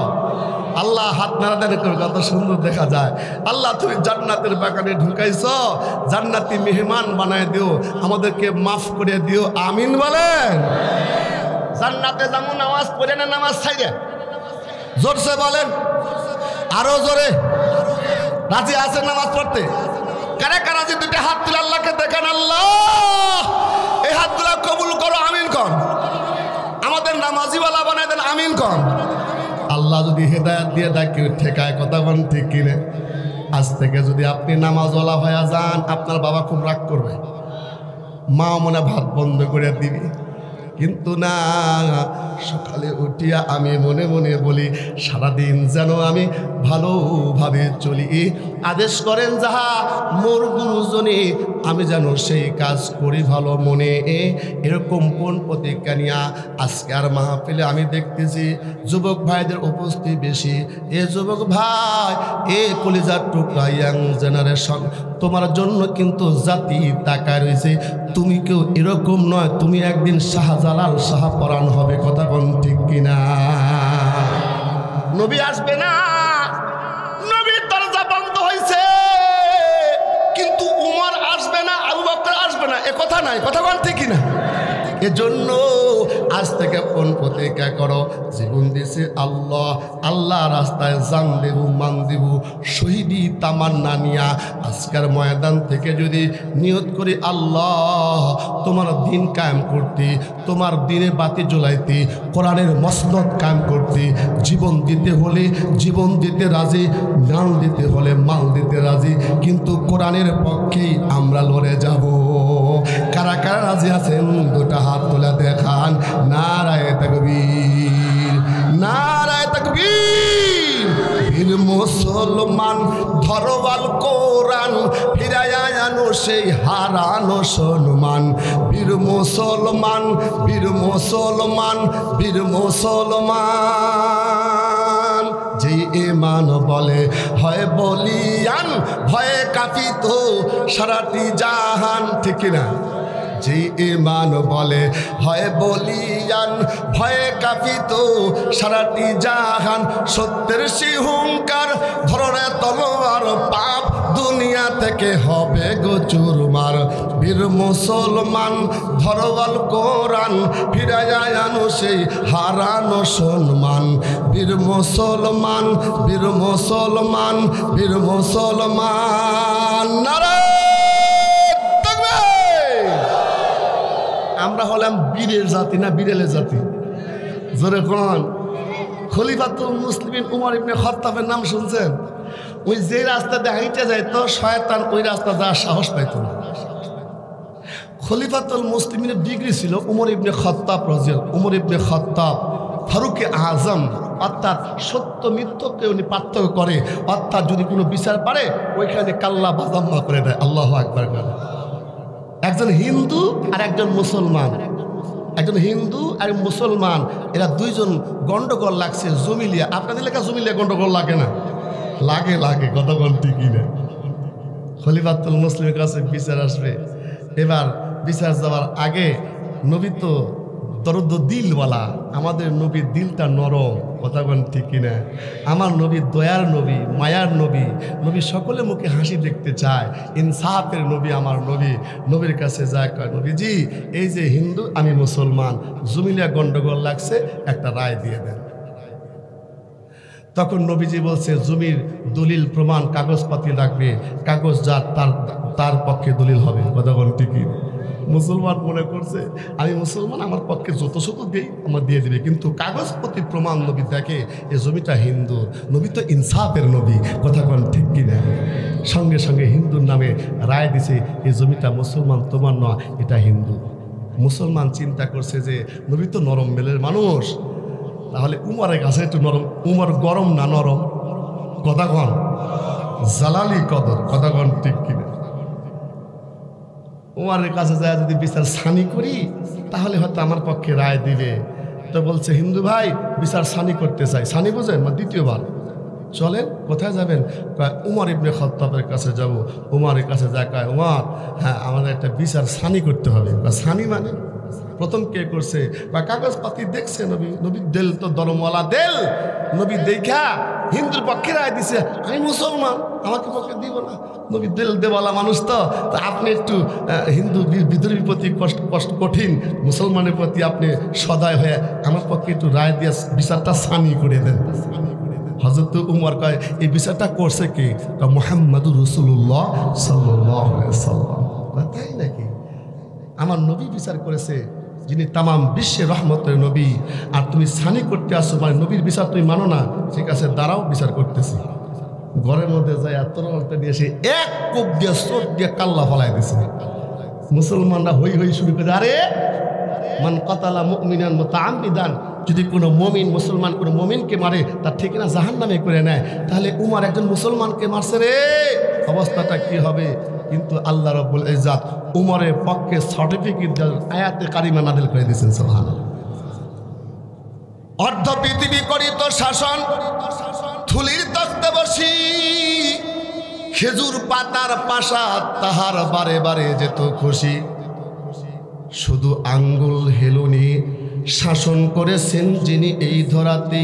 আল্লাহ হাত নাড়াদারি করে, কত সুন্দর দেখা যায়। আল্লাহ তুমি জান্নাতের বাগানে ঢুকাইছ, জান্নাতি মেহমান বানায় দিও, আমাদেরকে মাফ করে দিও, আমিন বলেন। জান্নাতে যেমন নামাজ পড়ে না, নামাজ ছাইরে জোরসে বলেন, আরো জোরে। রাজি আছেন নামাজ পড়তে? কারা কারা যে দুইটা হাত তুলে আল্লাহকে দেখেন, আল্লাহ এই হাতগুলো কবুল করো, আমিন কন। আমাদের নামাজিওয়ালা বানায় দেন, আমিন কন। আল্লাহ যদি হেদায়েত দিয়ে দেয়, কেউ ঠেকায়, কথা বলেন ঠিক কিনে? আজ থেকে যদি আপনি নামাজওয়ালা হয়ে যান, আপনার বাবা খুব রাগ করবে, মা মনে ভাত বন্ধ করে দিবি। কিন্তু না, সকালে উঠিয়া আমি মনে মনে বলি, সারাদিন যেন আমি ভালোভাবে চলি। আদেশ করেন যাহা মোর গুরুজনে, আমি যেন সেই কাজ করি ভালো মনে। এরকম কোন প্রতিজ্ঞা নিয়া আজকে আর মাহফিলে আমি দেখতেছি যুবক ভাইদের উপস্থিতি বেশি। এ যুবক ভাই, এ কলিজার টুকরা ইয়াং জেনারেশন, তোমার জন্য কিন্তু জাতি তাকায় রয়েছে। তুমি কেউ এরকম নয়, তুমি একদিন শাহজালাল শাহপরাণ হবে, কথা কোন ঠিক কিনা? নবী আসবে না, নবীর দরজা বন্ধ হয়েছে, কিন্তু উমর আসবে না, আবু বকর আসবে না, এ কথা নাই, কথা কোন ঠিক কিনা? এজন্য আজ থেকে কোন প্রতিজ্ঞা করো, জীবন দিয়েছে আল্লাহ, আল্লাহ রাস্তায় জান দেব, মান দেব, শহীদি তামান্না নিয়া আজকের ময়দান থেকে যদি নিয়ত করি আল্লাহ তোমার দিন কায়েম করতে, তোমার দিনে বাতি জ্বলাইতে, কোরআনের মসনদ কায়েম করতে, জীবন দিতে হলে জীবন দিতে রাজি, মাল দিতে হলে মাল দিতে রাজি, কিন্তু কোরআনের পক্ষেই আমরা লড়ে যাব। কারা কারা রাজি আছেন দুটা হাত তুলে দেখান। নারায়ে তাকবীর, নারায়ে তাকবীর। বীর মুসলমান ধরওয়াল কোরআন, ফিরায়া আনো সেই হারানো সম্মান। বীর মুসলমান, বীর মুসলমান, বীর মুসলমান। যে ঈমান বলে হয় বলিয়ান, ভয়ে কাঁপিত সারাটি জাহান, ঠিক না? যে ঈমান বলে হয় বলিয়ান, ভয়ে কাঁপিত সারাটি জাহান। সত্যের সিংহার ধরে তলোয়ার, পাপ দুনিয়া থেকে হবে গো চুরমার। বীর মুসলমান ধরওয়াল কোরআন, ফিরায়া আনো সেই হারানো সম্মান। বীর মুসলমান, বীর মুসলমান, বীর মুসলমান। নারায়ে তাকবীর। আমরা হলাম বীরের জাতি না বিড়ালের জাতি? জোরে কোন? খলিফাতুল মুসলিমিন উমর ইবনে খাত্তাবের নাম শুনছেন? ওই যে রাস্তা দিয়ে হাঁটে যাইত শয়তান ওই রাস্তা যাওয়ার সাহস পাইত না। খলিফাতুল মুসলিমিনের ডিগ্রি ছিল উমর ইবনে খাত্তাব রাদিয়াল্লাহু। উমর ইবনে খাত্তাব ফারুকে আজম, অর্থাৎ সত্য মিথ্যকে উনি পার্থক্য করে, অর্থাৎ যদি কোনো বিচার পারে ওইখানে কাল্লা বাজাম্মা করে দেয়। আল্লাহু আকবার করে। একজন হিন্দু আর একজন মুসলমান, একজন হিন্দু আর মুসলমান, এরা দুইজন গন্ডগোল লাগছে জমিলিয়া। আপনাদের লেখা জমিলিয়া গন্ডগোল লাগে না? লাগে, লাগে, কতক্ষণ ঠিকই না। খলিফাতুল মুসলিমের কাছে বিচার আসবে। এবার বিচার যাওয়ার আগে নবী তো দরদ দিলওয়ালা, আমাদের নবীর দিলটা নরম, কতক্ষণ ঠিকই না? আমার নবী দয়ার নবী, মায়ার নবী, নবী সকলে মুখে হাসি দেখতে চায়, ইনসাফের নবী আমার নবী। নবীর কাছে যায়, কয় নবীজি এই যে হিন্দু আমি মুসলমান, জমিলিয়া গন্ডগোল লাগছে, একটা রায় দিয়ে দেন। তখন নবীজি বলছে জমির দলিল প্রমাণ কাগজপাতি লাগবে, কাগজ যার তার পক্ষে দলিল হবে। কতক্ষণ ঠিকই? মুসলমান মনে করছে আমি মুসলমান, আমার পক্ষে যত শত দেই আমার দিয়ে দেবে, কিন্তু কাগজপতি প্রমাণ নবী দেখে এ জমিটা হিন্দু, নবী তো ইনসাফের নবী। কতক্ষণ ঠিক কিনা? সঙ্গে সঙ্গে হিন্দুর নামে রায় দিছে এই জমিটা মুসলমান তোমার নয়, এটা হিন্দু। মুসলমান চিন্তা করছে যে নবী তো নরম মেলের মানুষ, তাহলে উমরের কাছে একটু নরম। উমর গরম না নরম? কতক্ষণ? জালালি কদর। কতক্ষণ ঠিক কিনা? উমরের কাছে যায় যদি বিচার সানি করি তাহলে হয়তো আমার পক্ষে রায় দিবে। তো বলছে হিন্দু ভাই বিচার সানি করতে চাই। সানি বোঝেন? দ্বিতীয়বার। চলেন, কোথায় যাবেন? উমর ইবনে খাত্তাবের কাছে যাব। উমরের কাছে যায়, কয় উমর হ্যাঁ আমাদের একটা বিচার সানি করতে হবে। সানি মানে প্রথম কে করছে? বা কাগজপাতি দেখছে নবী, নবী দেল তো দরমওয়ালা দেল, নবী দেখা হিন্দুর পক্ষে রায় দিছে, আমি মুসলমান আমাকে পক্ষে দিব না। নবী দেল দেওয়ালা মানুষ, তো আপনি একটু হিন্দু বিদ্রোহীর প্রতি কষ্ট কঠিন, মুসলমানের প্রতি আপনি সদয় হয়ে আমার পক্ষে একটু রায় দিয়ে বিচারটা সানি করে দেন। হযরত উমর কয় এই বিচারটা করছে কে? মুহাম্মাদুর রাসূলুল্লাহ সাল্লাল্লাহু আলাইহি ওয়াসাল্লাম। তাই নাকি? আমার নবী বিচার করেছে, যিনি তামাম বিশ্বের রহমতের নবী, আর তুমি সানি করতে আসো, মানে নবীর বিচার তুমি মানো না? ঠিক আছে, দাঁড়াও, বিচার করতেছি। ঘরের মধ্যে যায় তরবারটা দিয়ে এসে এক কোপ দিয়ে চোট দিয়ে কাল্লা ফলাই দিছে। মুসলমানরা হই হই শুরু করে, আরে মান কাতালা মুমিনান মুতাআম্মিদান, যদি কোনো মমিন মুসলমান কোনো মমিনকে মারে তার ঠিকানা জাহান্নামে করে নেয়, তাহলে উমর একজন মুসলমানকে মারছে রে, অবস্থাটা কি হবে? কিন্তু আল্লাহ রাব্বুল ইজ্জাত উমরের পক্ষে সার্টিফিকেট আয়াতে কারিমা নাযিল করে দিয়েছেন। সুবহানাল্লাহ। অর্ধ পৃথিবী করিত শাসন, থুলির তক্তে বসি, খেজুর পাতার পাশা তাহার বারে বারে যেত খুশি। শুধু আঙ্গুল হেলুনি শাসন করেছেন যিনি এই ধরাতে,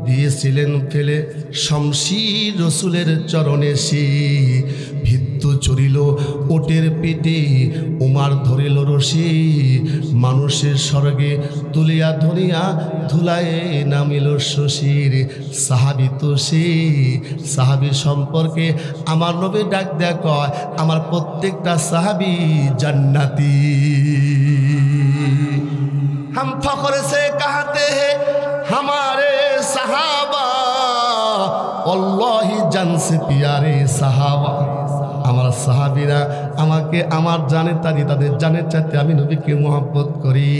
দিয়েছিলেন ফেলে শমশির রসুলের চরণে সে। ভিত্তু চড়িল ওটের পেটে উমার ধরিল রশি মানুষের স্বর্গে তুলিয়া ধরিয়া ধুলায়ে নামিল শশীর। সাহাবি তো সেই সাহাবি সম্পর্কে আমার নবী ডাক দেয়া কয় আমার প্রত্যেকটা সাহাবি জান্নাতি। हम फख्र से कहते हैं हमारे सहाबा अल्लाह जान से प्यारे सहाबा। আমার সাহাবীরা আমাকে আমার জানে তারি তাদের জানের চাইতে আমি নবীকে মহব্বত করি।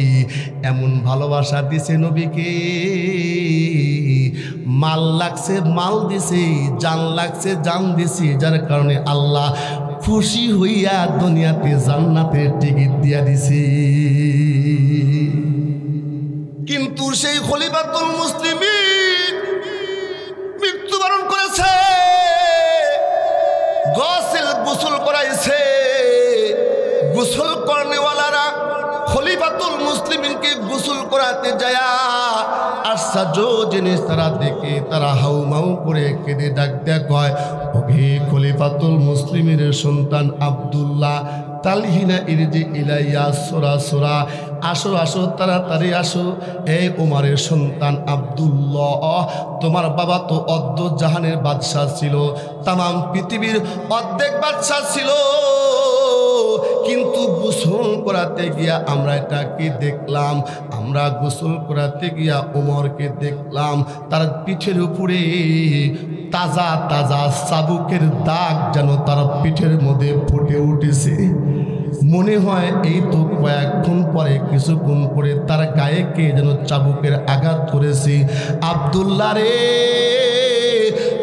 এমন ভালোবাসা দিছে নবীকে, মাল লাগছে মাল দিছে, জান লাগছে জান দিছে, যার কারণে আল্লাহ খুশি হইয়া দুনিয়াতে জান্নাতের টিকিট দিয়া দিছে। কিন্তু সেই খলিফাতুল মুসলিমিন মৃত্যুবরণ করেছে, গোসল করাইছে। গোসল করনেওয়ালারা খলিফাতুল মুসলিমিনকে গোসল করাতে যায়া আশ্চর্য জিনিস তারা দেখে তারা হাউমাউ করে কেঁদে ডাক দেয়া কয় ওহে খলিফাতুল মুসলিমিনের সন্তান আব্দুল্লাহ তালহিনা ইরজি ইলাইয়া সোরা সোরা, আসো আসো তাড়াতাড়ি আসো। এই উমারের সন্তান আব্দুল্লাহ, তোমার বাবা তো অর্ধ জাহানের বাদশাহ ছিল, তামাম পৃথিবীর অর্ধেক বাদশাহ ছিল, কিন্তু গোসল করাতে গিয়া আমরা এটাকে দেখলাম, আমরা গোসল করাতে গিয়া উমরকে দেখলাম তার পিঠের উপরে তাজা তাজা চাবুকের দাগ যেন তার পিঠের মধ্যে ফুটে উঠেছে। মনে হয় এই তো কয়েকক্ষণ পরে কিছুক্ষণ পরে তার গায়ে কে যেন চাবুকের আঘাত করেছে। আব্দুল্লাহ রে,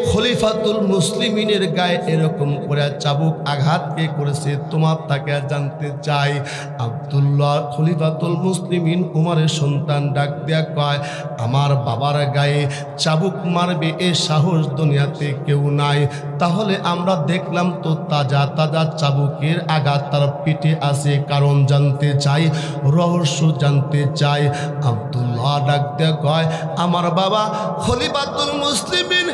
খলিফাতুল মুসলিমিনের গায়ে এরকম করে চাবুক আঘাত কে করেছে তোমার তাকে জানতে চাই। আব্দুল্লাহ খলিফাতুল মুসলিমিন উমরের সন্তান ডাক দেয়া কয় আমার বাবার গায়ে চাবুক মারবে এ সাহস দুনিয়াতে কেউ নাই। তাহলে আমরা দেখলাম তো তাজা তাজা চাবুকের আঘাত তার পিঠে আছে, কারণ জানতে চাই, রহস্য জানতে চাই। আব্দুল্লাহ ডাক দেয়া কয় আমার বাবা খলিফাতুল মুসলিমিন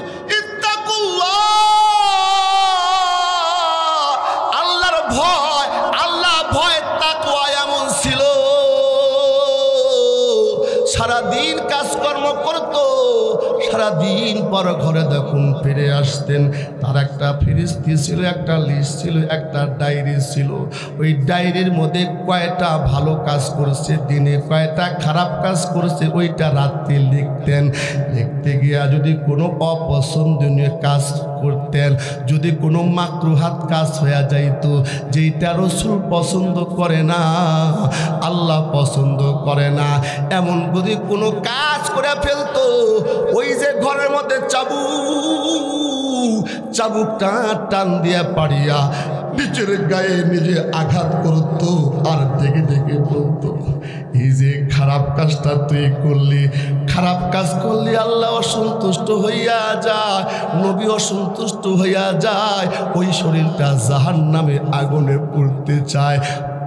আল্লাহর ভয়, আল্লাহ ভয় তাকওয়া এমন ছিল, সারাদিন কাজকর্ম করতো, সারাদিন পর ঘরে যখন ফিরে আসতেন তার একটা ফিরিস্তি ছিল, একটা লিস্ট ছিল, একটা ডায়েরি ছিল। ওই ডায়েরির মধ্যে কয়টা ভালো কাজ করেছে দিনে, কয়টা খারাপ কাজ করেছে ওইটা রাত্রে লিখতেন। লিখতে গিয়া যদি কোনো অপছন্দনীয় কাজ করতেন, যদি কোনো মাকরুহাত কাজ হয়ে যাইত যেটা রাসূল পছন্দ করে না, আল্লাহ পছন্দ করে না, এমন যদি কোনো কাজ করে ফেলতো ওই যে ঘরের মধ্যে চাবুকটা টান দিয়া পাড়িয়া নিজের গায়ে নিজে আঘাত করত আর দেখে দেখে বলতো এই যে খারাপ কাজটা তুই করলি, খারাপ কাজ করলি আল্লাহ অসন্তুষ্ট হইয়া যায়, নবী অসন্তুষ্ট হইয়া যায়, ওই শরীরটা জাহান্নামের আগুনে পুড়তে চায়।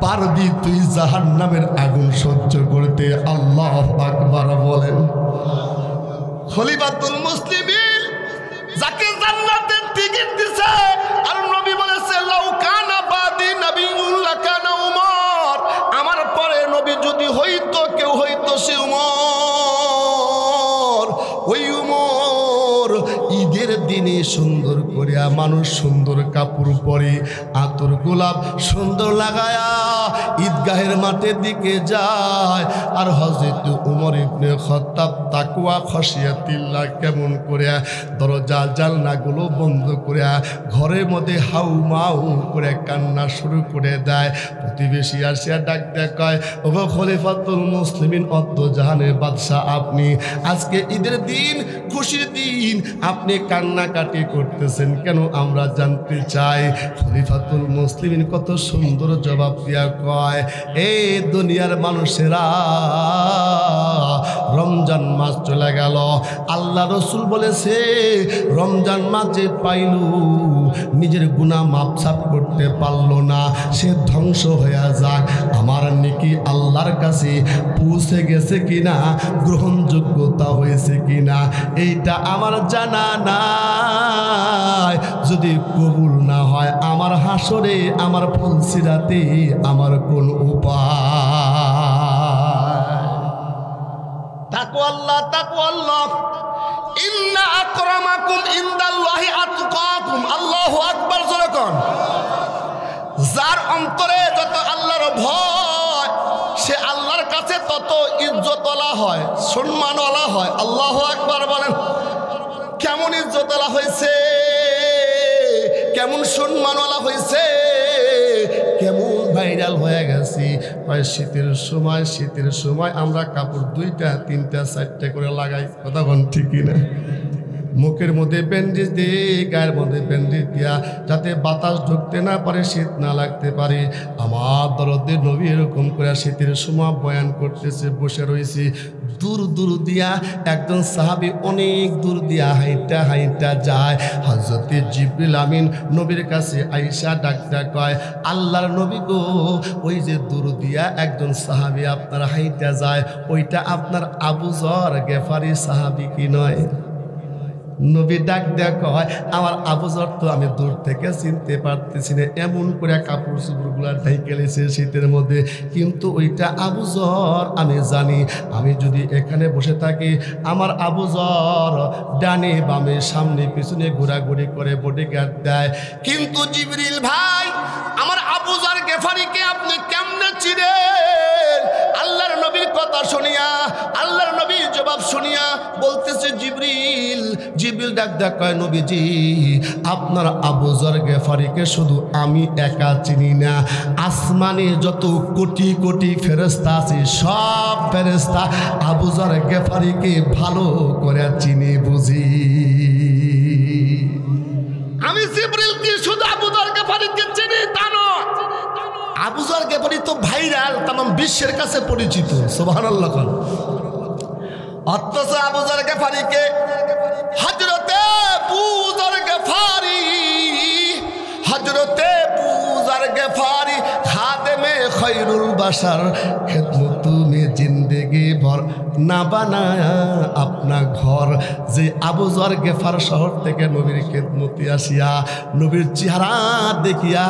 পারবি তুই জাহান্নামের আগুন সহ্য করতে? আল্লাহু আকবার বলেন। খলিফাতুল মুসলিমিন যাকে জান্নাতের টিকিট দিছে, আর নবী বলেছে লাউ কানা বাদি নবিয়্যুন লাকানা উমর, আমার পরে নবী যদি হইতো কেউ হইতো সে উমর। ওই উমর ঈদের দিনে সুন্দর করিয়া মানুষ সুন্দর কাপড় পরে আতর গোলাপ সুন্দর লাগায়া ঈদগাহের মাঠের দিকে যায়। আর হযরত উমর ইবনে খাত্তাব তাকওয়া খশিয়াতিল্লাহ কেমন করে দরজা জানলাগুলো বন্ধ করে ঘরের মধ্যে হাউমাউ করে কান্না শুরু করে দেয়। প্রতিবেশী আসিয়া ডাক দেয় কয় ওগো খলিফাতুল মুসলিমিন অর্ধ জাহানের বাদশাহ আপনি, আজকে ঈদের দিন খুশির দিন, আপনি কান্নাকাটি করতেছেন কেন আমরা জানতে চাই। খলিফাতুল মুসলিমিন কত সুন্দর জবাব দিয়া কয় এই দুনিয়ার মানুষেরা রমজান মাস চলে গেল, আল্লাহ রসুল বলেছে রমজান মাসে পাইলু নিজের গুনাহ মাপ সাফ করতে পারলো না, সে ধ্বংস হয়ে যাক। আমার নেকি আল্লাহর কাছে পৌঁছে গেছে কিনা, গ্রহণযোগ্যতা হয়েছে কিনা এইটা আমার জানা নাই। যদি কবুল না হয় আমার হাসরে আমার ফুলসিরাতে আমার কোন উপায়? তাকওয়াল্লাহ তাকওয়াল্লাহ। ইন্না আকরামাকুম ইনদাল্লাহি আতকাকুম। আল্লাহু আকবার জোরে কোন। যার অন্তরে যত আল্লাহর ভয় সে আল্লাহর কাছে তত ইজ্জতওয়ালা হয়, সম্মানওয়ালা হয়। আল্লাহু আকবার বলেন। কেমন ইজ্জতওয়ালা হয়েছে, কেমন সম্মানওয়ালা হয়েছে, কেমন ভাইরাল হয়ে গেছি। শীতের সময় আমরা কাপড় 2টা 3টা 4টা করে লাগাই। কথা কোন ঠিক কিনা? মুখের মধ্যে ব্যান্ডেজ দিয়ে, গায়ের মধ্যে ব্যান্ডেজ দিয়া, যাতে বাতাস ঢুকতে না পারে, শীত না লাগতে পারে। আমার দরদের নবী এরকম করে শীতের সময় বয়ান করতেছে, বসে রয়েছি। দূর দিয়া একজন সাহাবী অনেক দূর দিয়া হাইটা যায়। হযরত জিবরিল আমিন নবীর কাছে আয়েশা ডাকতে কয়, আল্লাহর নবী গো, ওই যে দূর দিয়া একজন সাহাবী আপনার হাইটা যায়, ওইটা আপনার আবু যর গেফারি সাহাবী কি নয়? নবী ডাক দেয়া কয়, আমার আবু যর তো আমি দূর থেকে চিনতে পারতেছি না, এমন করে কাপড় চোপড়গুলা ঢেকে লেছে শীতের মধ্যে, কিন্তু ওইটা আবু যর আমি জানি। আমি যদি এখানে বসে থাকি আমার আবু যর ডানে বামে সামনে পিছনে ঘোরাঘুরি করে বডিগার্ড দেয়। কিন্তু জিবরিল ভাই, আমার আবু যর গেফারিকে আপনি কেমনে চিনেন? আল্লাহর নবীর কথা শুনিয়া, আল্লাহর নবীর জবাব শুনিয়া বলতেছে জিবরিল ডাক দেয়া কয়, নবীজি আপনার আবু যর গেফারিকে শুধু আমি একা চিনি না, আসমানে যত কোটি কোটি ফেরেশতা আছে সব ফেরেশতা আবু যর গেফারিকে ভালো করে চিনি বুঝি। আমি জিবরিল কি শুধু আবু যর গেফারিকে চিনি তা নয়, আবু যর গেফারি তো ভাইরাল, তামাম বিশ্বের কাছে পরিচিত। সুবহানাল্লাহ। অথচ আবু যর গেফারিকে হযরতে আবু যর গেফারি খাদেমে খৈরুল বাশার খেদমত মে জিন্দেগি ভর না বানায়া আপনা ঘর। যে আবু যর গেফার শহর থেকে নবীর খেদমতে আসিয়া নবীর চেহারা দেখিয়া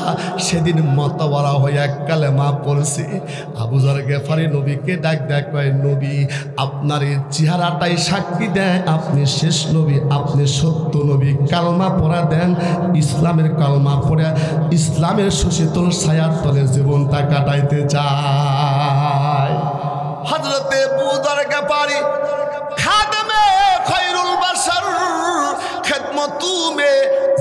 সেদিন মতওয়ারা হইয়া কালেমা পড়ছে। আবু যর গেফারি নবীকে ডাক দেয়া কয়, নবী আপনার এই চেহারাটাই সাক্ষী দেয় আপনি শেষ নবী, আপনি সত্য নবী। কালমা পড়া দেন, ইসলামের কালমা পড়া ইসলামের সুশীতল ছায়ার তলে জীবনটা কাটাইতে চায়। হযরতে আবু যর গেফারি খাদেমে খৈরুল বাশার খেদমত মে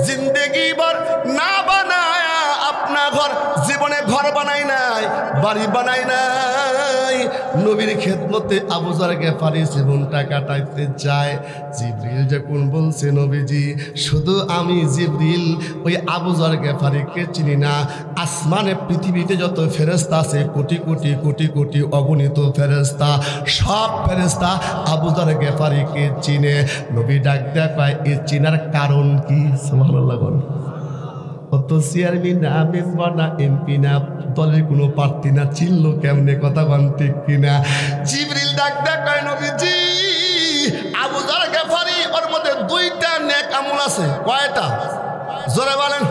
জিন্দেগি ভর না বানায়া আপনা ঘর। জীবনে ঘর বানাই নাই, বাড়ি বানাই নাই, নবীর খেদমতে আবু যর গেফারি জীবনটা কাটাইতে চায়। জিবরিল যখন বলছে, নবীজি শুধু আমি জিবরিল ওই আবু যর গেফারিকে চিনি না, আসমানে পৃথিবীতে যত ফেরেশতা আছে কোটি কোটি কোটি কোটি অগণিত ফেরেশতা, সব ফেরেশতা আবু যর গেফারিকে চিনে। নবী ডাক দেয়া কয়, এই চিনার কারণ কি? সুবহানাল্লাহ। অত চেয়ারম্যান না, মেম্বার না, এমপি না, দলের কোনো প্রার্থী না, চিনলো কেমনে? কথা বল ঠিক কিনা? জিবরিল ডাক দেয়া কয়, নবীজি আবু যর গেফারি ওর মধ্যে 2টা নেক আমল আছে। কয়টা? জোরে বলেন।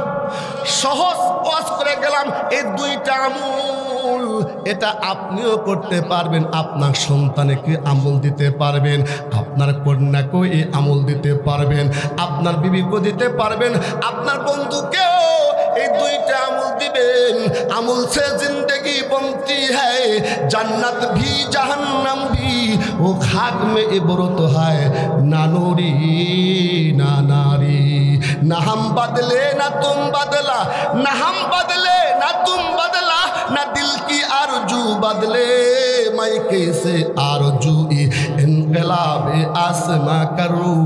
সহজ ওয়াজ করে গেলাম, এই 2টা আমল এটা আপনিও করতে পারবেন, আপনার সন্তানকে আমল দিতে পারবেন, আপনার কন্যাকেও এই আমল দিতে পারবেন, আপনার বিবিকেও দিতে পারবেন, আপনার বন্ধুকেও এই 2টা আমল দিবেন। আমল সে জিंदगी बनती है, जन्नत भी जहन्नम भी, वो खाक में इबरत है ना नूरी ना नारी। ना हम बदले ना तुम बदला, ना हम बदले ना तुम बदला, ना दिल की आरजू बदले, मैं कैसे आरजूई इनकलाब आसमां करूं।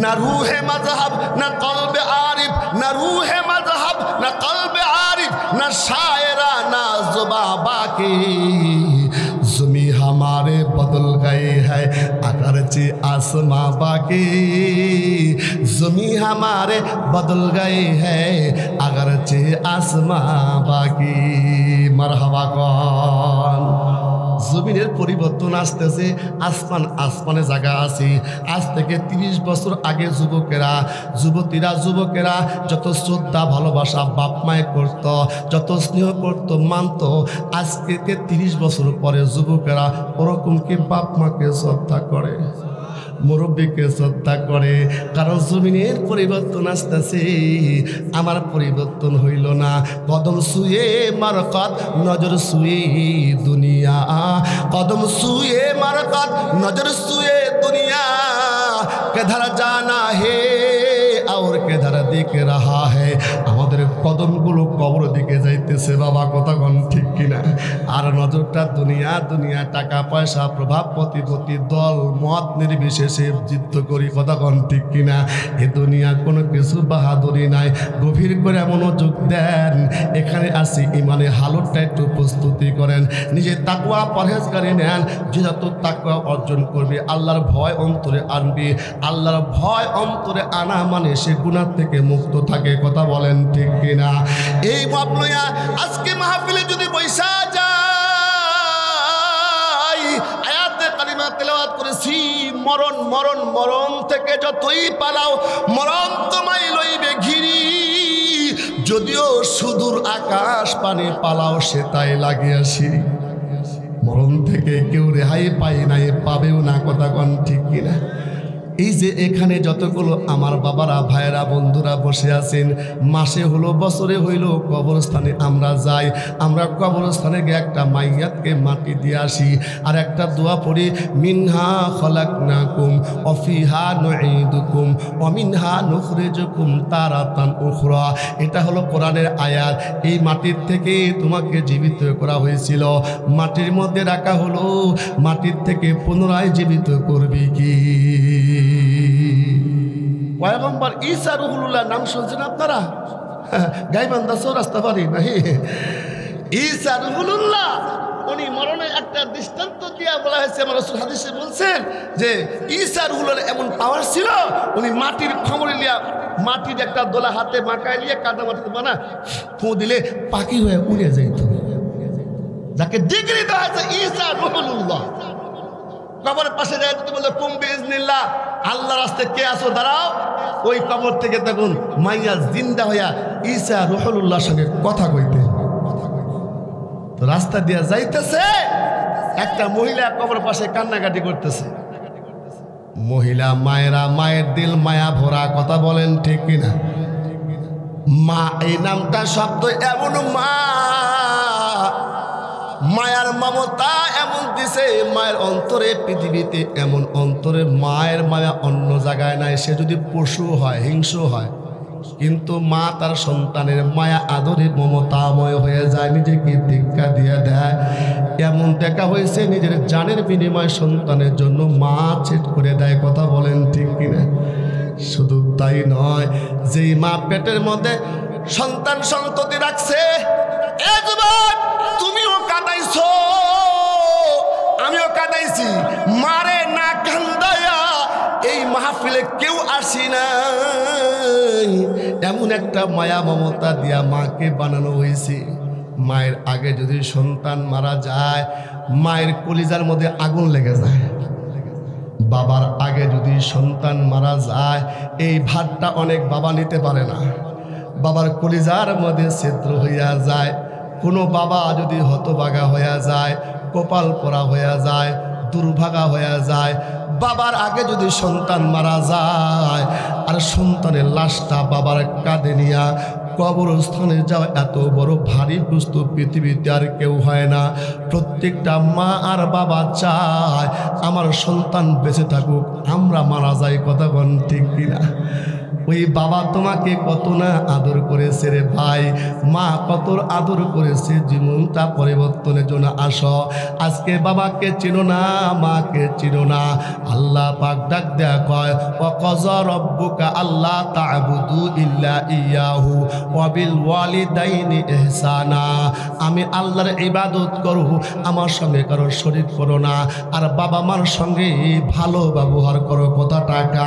ना रूह मजहब ना कल्ब आरिफ, ना रूह मजहब ना कल्ब आरिफ, ना शायरा ना जुबा बाकी। ज़मीं हमारे बदल गए हैं अगरचे आसमां बाकी, ज़मीं हमारे बदल गए हैं अगरचे आसमां बाकी। मरहबा कौन? জমিনের পরিবর্তন আসতেছে, আসমানে জায়গা আছে। আজ থেকে 30 বছর আগে যুবকেরা যত শ্রদ্ধা ভালোবাসা বাপ মায়ে করত, যত স্নেহ করত, মানত, আজকে 30 বছর পরে যুবকেরা ওরকম কি বাপ মাকে শ্রদ্ধা করে, মুরব্বীকে শ্রদ্ধা করে? কারণ জমিনের পরিবর্তন আসতেছে, আমার পরিবর্তন হইল না। কদম সুয়ে মারকাত নজর সুয়ে দুনিয়া, কদম সুয়ে মারকাত নজর সুয়ে দুনিয়া, কেধার জানা হে और কেধার দিকে রাহা হে। আমাদের কদমগুলো কবর দিকে যাইতেছে বাবা, কথা কোন ঠিক কিনা? আর নজরটা দুনিয়া, টাকা পয়সা, প্রভাব প্রতিপত্তি, দল মত নির্বিশেষে যুদ্ধ করি, কথা কোন ঠিক কিনা? এ দুনিয়া কোনো কিছু বাহাদুরি নাই। গভীর করে মনোযোগ দেন, এখানে আসি ইমানে হালতটা একটু প্রস্তুতি করেন, নিজে তাকওয়া পরহেজগারি নেন। যে যত তাকওয়া অর্জন করবে, আল্লাহর ভয় অন্তরে আনবে। আল্লাহর ভয় অন্তরে আনা মানে সে গুনাহ থেকে মুক্ত থাকে, কথা বলেন ঠিক কিনা? এই ভাব লইয়া আজকে মাহফিলে যদি বৈশা যায়, আয়াতে কালিমা তেলাওয়াত করেছি, মরণ থেকে যতই পালাও, মরণ তোমায় লইবে ঘিরি। যদিও সুদূর আকাশ পানে পালাও, সে তাই লাগিয়াছি। মরণ থেকে কেউ রেহাই পায় নাই, পাবেও না, কথা কোন ঠিক কিনা? এই যে এখানে যতগুলো আমার বাবারা, ভাইয়েরা, বন্ধুরা বসে আছেন, মাসে হলো বছরে হইল কবরস্থানে আমরা যাই। আমরা কবরস্থানে গিয়ে একটা মাইয়াতকে মাটি দিয়ে আসি, আর একটা দোয়া পড়ি, মিনহা খলাকনাকুম অফিহা নুঈদুকুম অমিনহা নুখরিজুকুম তারাতান উখরা। এটা হলো কোরআনের আয়াত। এই মাটির থেকে তোমাকে জীবিত করা হয়েছিল, মাটির মধ্যে রাখা হলো, মাটির থেকে পুনরায় জীবিত করবি কি? পয়গম্বর ঈসা রুহুল্লাহ নাম শুনছেন আপনারা? গাইবান্ধা চৌরাস্তা বাড়ি নাহি? ঈসা রুহুল্লাহ, উনি মরণের একটা দৃষ্টান্ত দিয়া বলা হয়েছে। আমার রাসূল হাদিসে বলছেন যে ঈসা রুহুল্লাহ এমন পাওয়ার ছিল, উনি মাটির খমরে লিয়া, মাটির একটা দোলা হাতে মাকায় লিয়ে কাদা মাটিতে বানা ফু দিলে পাখি হয়ে উড়ে যাইত, যাকে ডিগ্রি দেওয়া হয়েছে ঈসা রুহুল্লাহ। কবরের পাশে যায় তো বলে কুম বিইজনিল্লাহ, আল্লাহর রাস্তায় কে আসো দাঁড়াও। ওই কবর থেকে দেখুন মাইয়া জিন্দা হইয়া ঈসা রুহুল্লাহর সঙ্গে কথা কইতে, তো রাস্তা দিয়ে যাইতেছে, একটা মহিলা কবর পাশে কান্নাকাটি করতেছে। মহিলা মায়েরা, মায়ের দিল মায়া ভরা, কথা বলেন ঠিক কিনা? মা এই নামটা শব্দ এমন, মা মায়ার মমতা এমন দিছে, মায়ের অন্তরে, পৃথিবীতে এমন অন্তরে মায়ের মায়া অন্য জায়গায় নাই। সে যদি পশু হয়, হিংস্র হয়, কিন্তু মা তার সন্তানের মায়া আদরে মমতাময় হয়ে যায়, নিজেকে ধিক্কার দিয়ে দেয়। এমন দেখা হয়েছে নিজের জানের বিনিময় সন্তানের জন্য মা ছেদ করে দেয়, কথা বলেন ঠিক কিনা? শুধু তাই নয়, যেই মা পেটের মধ্যে সন্তান সন্ততি রাখছে, তুমিও কাঁদাইছো, আমিও কাঁদাইছি, মারে না কান্দায়া এই মাহফিলে কেউ আসি না। এমন একটা মায়া মমতা দিয়া মাকে বানানো হয়েছে। মায়ের আগে যদি সন্তান মারা যায়, মায়ের কলিজার মধ্যে আগুন লেগে যায়। বাবার আগে যদি সন্তান মারা যায়, এই ভাতটা অনেক বাবা নিতে পারে না, বাবার কলিজার মধ্যে ছিদ্র হইয়া যায়। কোনো বাবা যদি হতভাগা হইয়া যায়, কপাল পোড়া হইয়া যায়, দুর্ভাগা হইয়া যায়। বাবার আগে যদি সন্তান মারা যায়, আর সন্তানের লাশটা বাবার কাঁধে নিয়া কবরস্থানে যাওয়া এত বড় ভারী বস্তু পৃথিবীতে আর কেউ হয় না। প্রত্যেকটা মা আর বাবা চায় আমার সন্তান বেঁচে থাকুক, আমরা মারা যাই, কথা বল ঠিক কিনা? ওই বাবা তোমাকে কত না আদর করেছে রে ভাই, মা কত আদর করেছে। জীবনটা পরিবর্তনের জন্য আসো। আজকে বাবাকে চিনো না, মাকে চিনো না, আল্লাহ পাক ডাক দেয়া কয়, ওয়াকাযা রাব্বুকা আল্লা তা'বুদু ইল্লা ইয়াহু ওয়া বিল ওয়ালিদাইনি ইহসানা। আমি আল্লাহর ইবাদত করো, আমার সঙ্গে কারো শরীক করো না, আর বাবা মার সঙ্গে ভালো ব্যবহার করো। কথা টাকা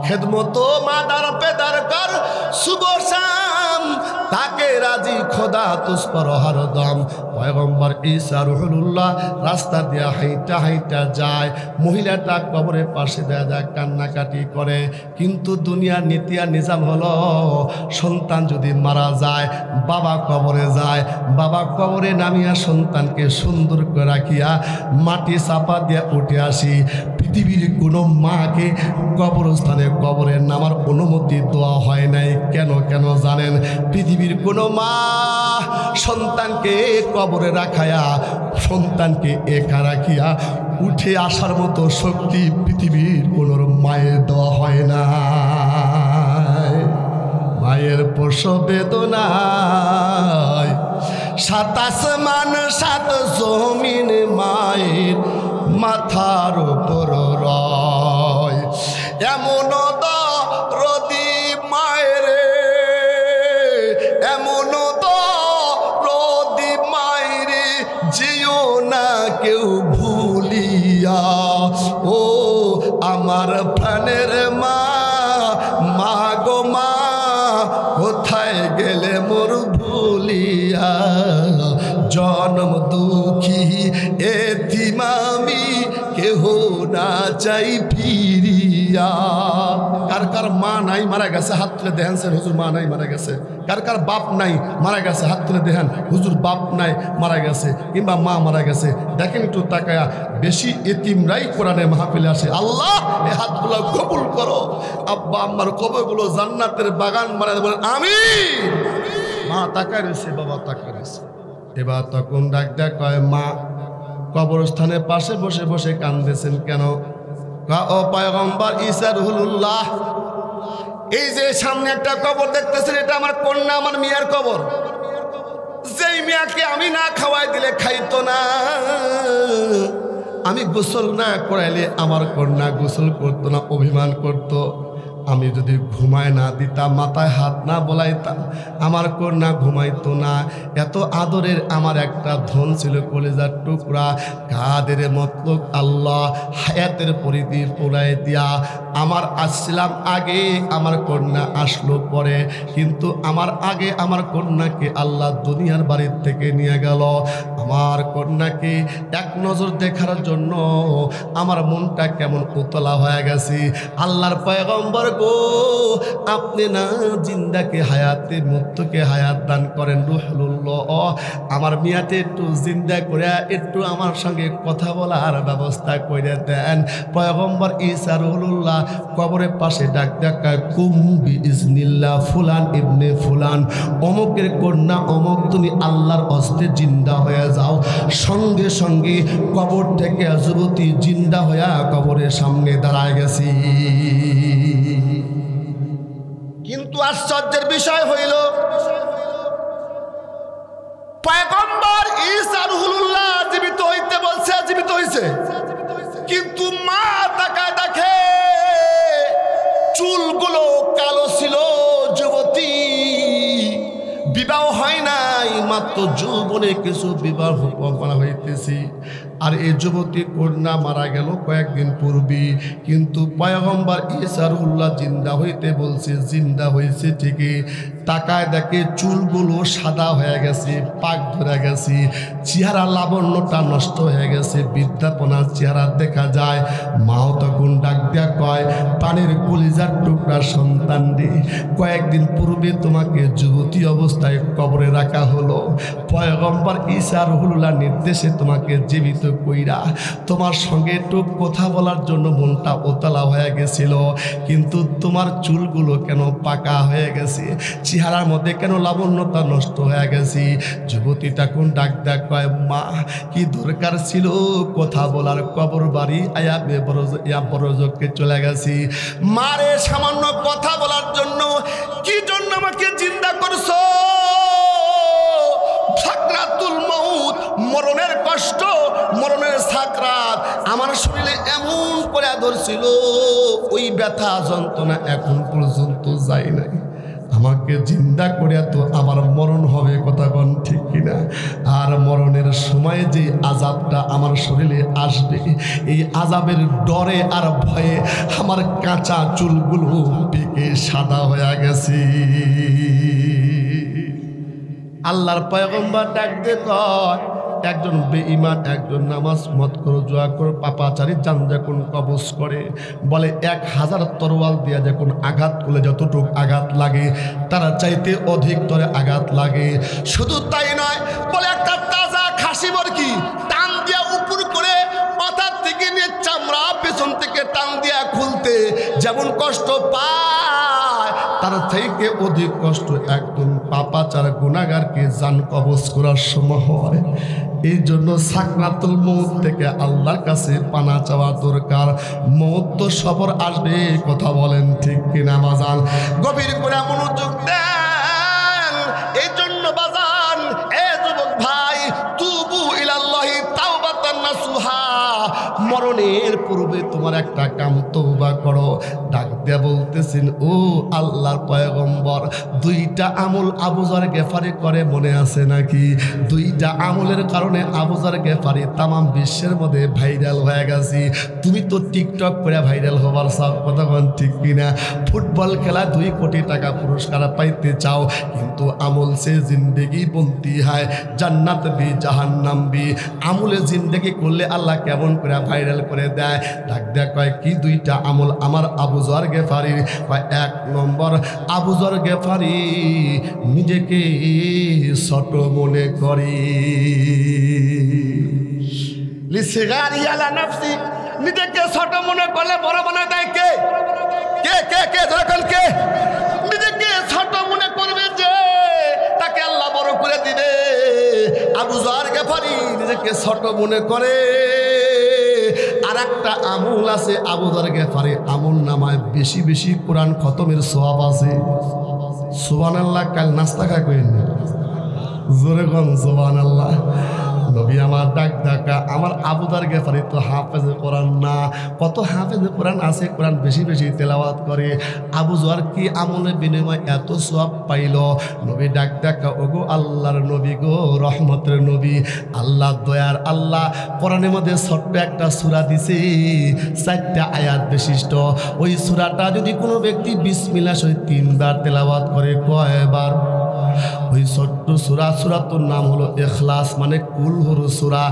খেদমত মাদার পেদার কর, সুবহ শাম থাকে রাজি খোদা তুস পর হরদম। পয়গম্বর ঈসা রুহুল্লাহ রাস্তা দিয়া হাইটা হাইটা যায়, মহিলাটা কবরের পাশে দেয়া কান্নাকাটি করে। কিন্তু দুনিয়ার নীতি আর নিজাম হলো, সন্তান যদি মারা যায় বাবা কবরে যায়, বাবা কবরে নামিয়া সন্তানকে সুন্দর করে রাখিয়া মাটি চাপা দিয়া উঠে আসি। পৃথিবীর কোনো মাকে কবরস্থানে কবরে নামার অনুমতি দেওয়া হয় নাই। কেন কেন জানেন? পৃথিবীর কোনো মা সন্তানকে কবরে রাখায়া সন্তানকে একা রাখিয়া উঠে আসার মতো শক্তি পৃথিবীর কোনো মায়ের দেওয়া হয় না। মায়ের প্রসব বেদনায় ৭ আসমান ৭ জমিন মায়ের মাথার উপর রয়। এমন দরদি মায়ের, এমন দরদি মায়ের, যেও না কেউ ভুলিয়া। ও আমার প্রাণের মা, মা গো মা, কোথায় গেলে মোর ভুলিয়া। জনম দুঃখী এতিম আমি, কেহ না চাই ফিরিয়া। কার কার মা নাই মারা গেছে হাত তুলে দেখেন হুজুর মা নাই মারা গেছে। কার কার বাপ নাই মারা গেছে হাত তুলে দেখেন হুজুর বাপ নাই মারা গেছে, কিংবা মা মারা গেছে। দেখেন একটু তাকায়া, বেশি এতিমরাই কোরআনে মাহফিলে আসে। আল্লাহ এই হাতগুলো কবুল করো, আব্বা আম্মার কবরগুলো জান্নাতের বাগান বানায় বলেন আমিন। মা তাকায় রয়েছে, বাবা তাকায় রয়েছে। এবার তখন ডাক ডাক কয়, মা কবরস্থানের পাশে বসে বসে কান্দেছেন কেন? ও পয়গম্বর ঈসা রুহুল্লাহ, এই যে সামনে একটা কবর দেখতেছেন, এটা আমার কন্যা, আমার মেয়ের কবর। যেই মেয়েকে আমি না খাওয়াই দিলে খাইতো না, আমি গোসল না করাইলে আমার কন্যা গোসল করতো না, অভিমান করতো। আমি যদি ঘুমায় না দিতাম, মাথায় হাত না বলাইতাম, আমার কন্যা ঘুমাইতো না। এত আদরের আমার একটা ধন ছিল, কলেজার টুকরা, কাদের মতলব আল্লাহ হায়াতের পরিধি পুরাই দিয়া আমার আসছিলাম আগে, আমার কন্যা আসলো পরে। কিন্তু আমার আগে আমার কন্যাকে আল্লাহ দুনিয়ার বাড়ির থেকে নিয়ে গেল। আমার কন্যাকে এক নজর দেখার জন্য আমার মনটা কেমন উতলা হয়ে গেছে। আল্লাহর পয়গম্বর গো, আপনি না জিন্দাকে হায়াতে, মুক্তকে হায়াত দান করেন। রুহুল্লাহ, আমার মিয়াতে একটু জিন্দা করে একটু আমার সঙ্গে কথা বলার ব্যবস্থা করে দেন। পয়গম্বর ঈসা রুহুল্লাহ কবরের পাশে ডাক ডাকায়, কুম বিইজনিল্লাহ ফুলান ইবনে ফুলান, অমুকের কন্যা অমুক, তুমি আল্লাহর হস্তে জিন্দা হয়ে যাও। সঙ্গে সঙ্গে কবর থেকে যুবতী জিন্দা হইয়া কবরের সামনে দাঁড়ায় গেছি। কিন্তু আশ্চর্যের বিষয় হইল, পয়গম্বর ঈসা রুহুল্লাহ জীবিত হইতে বলছে, জীবিত হইছে, কিন্তু মা তাকায় দেখে চুলগুলো কালো ছিল। যুবতী, বিবাহ হয় নাই, মাত্র যৌবনে কিছু বিবাহ করা হইতেছি। আর এই যুবতী কন্যা মারা গেল কয়েকদিন পূর্বে। কিন্তু পয়গম্বর ঈসা রুহুল্লাহ জিন্দা হইতে বলছে, জিন্দা হয়েছে ঠিকই। তাকায় দেখে চুলগুলো সাদা হয়ে গেছে, পাক ধরে গেছে, চেহারা লাবণ্যটা নষ্ট হয়ে গেছে, বৃদ্ধাপনার চেহারা দেখা যায়। মাও তখন ডাক দেয়া কয়, প্রাণের কলিজার টুকরা সন্তান রে, কয়েকদিন পূর্বে তোমাকে যুবতী অবস্থায় কবরে রাখা হলো। পয়গম্বর ঈসা রুহুল্লাহ নির্দেশে তোমাকে জীবিত কইরা তোমার সঙ্গে একটু কথা বলার জন্য মনটা উতলা হয়ে গেছিল। কিন্তু তোমার চুলগুলো কেন পাকা হয়ে গেছে, চেহারার মধ্যে কেন লাবণ্যতা নষ্ট হয়ে গেছে। যুবতীটা কোন ডাক ডাক কয়, মা কি দরকার ছিল কথা বলার, কবর বাড়ি আয়া বড়জকে চলে গেছি। মারে সামান্য কথা বলার জন্য, কি জন্য আমাকে চিন্তা করছো? সাকরাতুল মউত, মরণের কষ্ট, মরণের সাকরাত আমার শরীরে এমন করে ধরছিল, ওই ব্যথা যন্ত্রণা এখন পর্যন্ত যায় নাই। আমাকে জিন্দা করে তো আমার মরণ হবে, কথা কোন ঠিক কিনা? আর মরণের সময় যে আযাবটা আমার শরীরে আসবে, এই আযাবের ডরে আর ভয়ে আমার কাঁচা চুলগুলো পেকে সাদা হয়ে গেছে। আল্লাহর পয়গম্বর ডাক দিয়ে কয়, একজন বেঈমান, একজন নামাজ মত করো জোয়া করো পাপাচারী জান যখন কবজ করে, বলে 1000 তরোয়াল দিয়া যখন আঘাত করলে যতটুকু আঘাত লাগে তারা চাইতে অধিক তরে আঘাত লাগে। শুধু তাই নয়, বলে একটা তাজা খাসি মুরগি টান দিয়া উপর করে মাথার থেকে নিয়ে চামড়া পেছন থেকে টান দিয়া খুলতে যেমন কষ্ট পায়, তার থেকে অধিক কষ্ট একদম পাপাচার গুনাহগারকে জান কবজ করার সময় হয়। এই জন্য সাকরাতুল মউত থেকে আল্লাহর কাছে পানা চাওয়া দরকার। মউত তো সবার আসবে, কথা বলেন ঠিক কিনা বাজান? গভীর করে মনোযোগ দেন। এই জন্য বাজান, এ যুবক ভাই, তুবু ইলাল্লাহি তাওবাতান নাসুহা, মরণের পূর্বে তোমার একটা কাম তওবা করো। ডাক দিয়া বলতেছেন, ও আল্লাহর পয়গম্বর, 2টা আমল আবু যর গেফারি করে মনে আছে নাকি? 2টা আমলের কারণে আবু যর গেফারি তামাম বিশ্বের মধ্যে ভাইরাল হয়ে গেছি। তুমি তো টিকটক করে ভাইরাল হবার চাও, কথা বল ঠিক কিনা? ফুটবল খেলা 2 কোটি টাকা পুরস্কার পাইতে চাও, কিন্তু আমল সে জিন্দেগি বনতি হয়, জান্নাত বি জাহান্নাম বি। আমলে জিন্দেগি করলে আল্লাহ কেমন করে ভাইরাল করে দেয়। ডাক দেয়া কয়, কি 2টা আমল আমার আবু যর গেফারি? 1 নম্বর, আবু যর গেফারি নিজেকে ছোট মনে করে, লিসগারি আলা নাফসি, নিজেকে ছোট মনে করলে বড় বানায় দেয় কে? কে কে কে যখন কে নিজেকে ছোট মনে করবে যে তাকে আল্লাহ বড় করে দিবে। আবু যর গেফারি নিজেকে ছোট মনে করে। আর একটা আমল আছে আবু যর গেফারি আমল নামায় বেশি বেশি কোরআন খতমের সওয়াব আছে। সুবহানাল্লাহ। কাল নাস্তা খায় কইন জোরে কোন সুবহানাল্লাহ। নবী আমার ডাক ডাকা, আমার আবু যর গেফারি তো হাফেজে কোরআন না, কত হাফেজে কোরআন আছে, কোরআন বেশি বেশি তেলাওয়াত করে। আবু যর কি আমলের বিনিময় এত সওয়াব পাইল? নবী ডাক ডাকা, ওগো আল্লাহর নবী গো, রহমতের নবী, আল্লাহ দয়ার আল্লাহ কোরআনের মধ্যে ছোট্ট একটা সূরা দিছে, 4টা আয়াত বিশিষ্ট। ওই সূরাটা যদি কোনো ব্যক্তি বিসমিল্লাহ সহিত 3 বার তেলাওয়াত করে, কয়বার? ওই ছোট্ট সূরাটোর নাম হলো ইখলাস, মানে কুল হরু সূরা।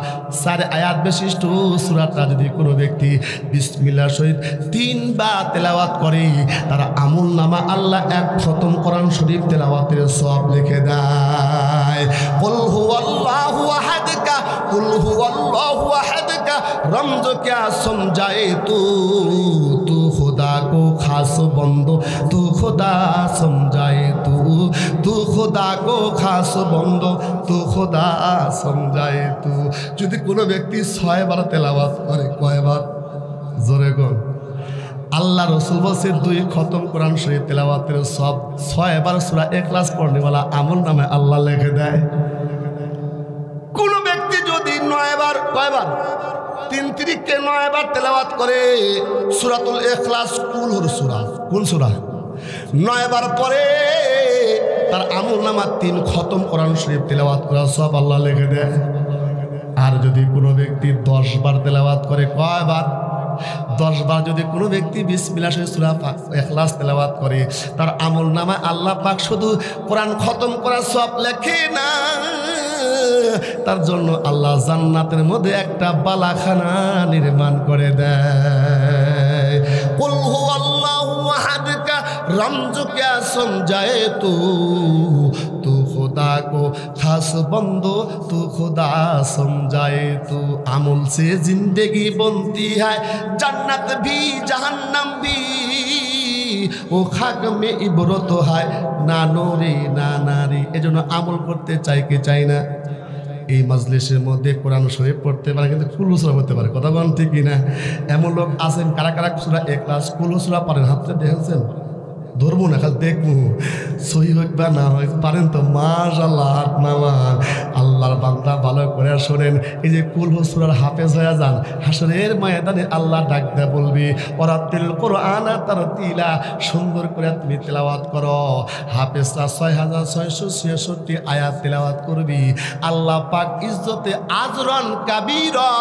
4 আয়াত বিশিষ্ট সূরাটা যদি কোনো ব্যক্তি বিসমিল্লাহ সহিত 3 বার তেলাওয়াত করে, তার আমল নামা আল্লাহ 1 খতম কোরআন শরীফ তেলাওয়াতের সওয়াব লিখে দেয়। কুল হুয়াল্লাহু আহাদ কা, কুল হুয়াল্লাহু আহাদ কা রমজ क्या समझाए तू, तू खुदा को खास बंदो, तू खुदा समझाए तू, तू खुदा को खास बंदो, तू खुदा समझाए तू। যদি কোনো ব্যক্তি 6 বার তেলাওয়াত করে, কয়বার? জোরে কোন। আল্লাহ রসুল বলছে 2 খতম কোরআন শরীফ তেলাওয়াতের সব 6 বার সূরা ইখলাস পড়নেওয়ালা আমল নামে আল্লাহ লিখে দেয়। কোন ব্যক্তি যদি 9 বার, কয়বার? 3 তিরিকে 9 বার তেলাওয়াত করে সূরাতুল ইখলাস, কুল হর সূরা, কোন সূরা? 9 বার পরে তার আমল নামা 3 খতম কোরআন শরীফ তেলাওয়াত করা সব আল্লাহ লিখে দেয়। আর যদি কোনো ব্যক্তি 10 বার তেলাওয়াত করে, কয়বার? 10 বার যদি কোনো ব্যক্তি বিসমিল্লাহ সূরা ইখলাস তেলাওয়াত করে, তার আমল নামা আল্লাহ পাক শুধু কোরআন খতম করা সব লেখে না, তার জন্য আল্লাহ জান্নাতের মধ্যে একটা বালাখানা নির্মাণ করে দেয়। কুল হুয়াল্লাহু আহাদ কা রমজ क्या समझाए तू, तू खुदा को खास बंदो, तू खुदा समझाए तू। আমল से जिंदगी बनती है, जन्नत भी जहन्नम भी, ও খাক মে ইবরত হয় না নোরে না নারী। এজন্য আমল করতে চাই কি চাই না? এই মাজলিসের মধ্যে কোরআন শরীফ পড়তে পারে, কিন্তু কুল সূরা পড়তে পারে, কথা বলেন ঠিক কিনা? এমন লোক আছেন কারা কারা সূরা ইখলাস কুল সূরা পারেন? হাতটা দেখেছেন? ধরবো না, খালি দেখবো সহি হোক বা না হয়। পারেন তো মাশাআল্লাহ, হাত নামান। আল্লাহর বান্দা ভালো করে শোনেন, এই যে কুল সূরার হাফেজ হয়ে যান, হাসরের ময়দানে আল্লাহ ডাক দেয়া বলবি, ওরাতিল কোরআন তারতিলা, সুন্দর করে তুমি তেলাওয়াত করো। হাফেজরা 6666 আয়াত তেলাওয়াত করবি। আল্লাহ পাক ইজ্জতে আজরান কাবীরা,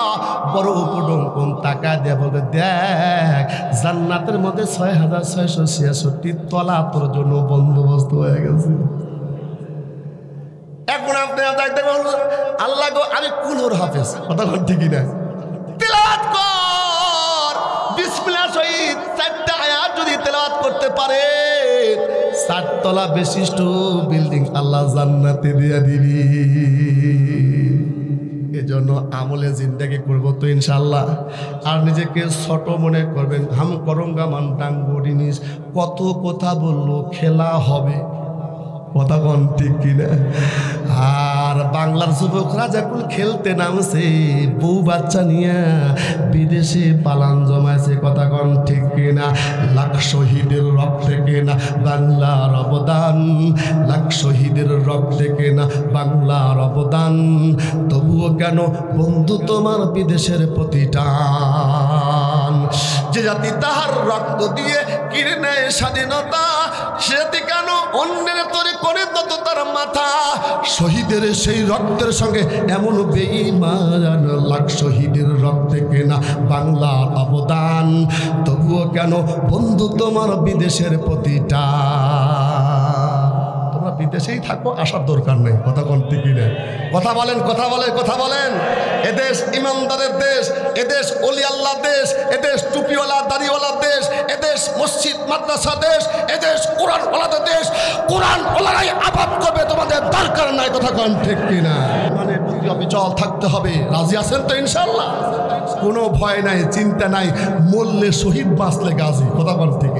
বড় উপডঙ্কন টাকা দিয়ে বলবে, দেখ জান্নাতের মধ্যে 6666 তলা তোর জন্য বন্দোবস্ত হয়ে গেছে। এখন আপনি আল্লাহ গো আমি কুলোর হাফেজ, কথা বল ঠিকই না, তেলাওয়াত কর বিসমিল্লাহ শহীদ 4টা আয়াত যদি তেলাওয়াত করতে পারে 7 তলা বিশিষ্ট বিল্ডিং আল্লাহ জান্নাতে দিয়ে দিবি। এজন্য আমলে জিন্দেগি করবো তো ইনশাআল্লাহ। আর নিজেকে ছোট মনে করবেন, হাম করঙ্গা মান ডাঙ্গরিনিস, কত কথা বললো খেলা হবে, কথা কোন ঠিক কিনা। আর বাংলার যুবকরা যখন খেলতে নামছে বউ বাচ্চা নিয়ে বিদেশে পালান জমাইছে, কথা কোন ঠিক কিনা। লাখ শহীদের রক্তে কেনা বাংলার অবদান, লাখ শহীদের রক্তে কেনা বাংলার অবদান, তবুও কেন বন্ধু তোমার বিদেশের প্রতিটান। যে জাতি তাহার রক্ত দিয়ে কিনে নেয় স্বাধীনতা, সে জাতি কেন অন্যের তরে করে তত তার মাথা। শহীদের সেই রক্তের সঙ্গে এমন বেঈমান, লাখ শহীদের রক্তে কেনা বাংলার অবদান, তবুও কেন বন্ধু তোমার বিদেশের প্রতিটা। তোমরা বিদেশেই থাকো, আসার দরকার নেই, কথা কোন ঠিকই না। কথা বলেন, কথা বলেন, কথা বলেন। এদেশ ইমানদারের দেশ, এদেশ ওলি আল্লাহ দেশ, এদেশ টুপিওয়ালা দাড়িওয়ালা দেশ, এদেশ মসজিদ মাদ্রাসা দেশ, এদেশ কোরআন ওয়ালাদের দেশ। কোরআন ওলারাই আবাদ করবে, তোমাদের দরকার নাই, কথা কোন ঠিক কিনা। মানে অবিচল থাকতে হবে, রাজি আছেন তো ইনশাআল্লাহ? কোনো ভয় নাই, চিন্তা নাই, মরলে শহীদ বাঁচলে গাজী, কথা কোন ঠিক।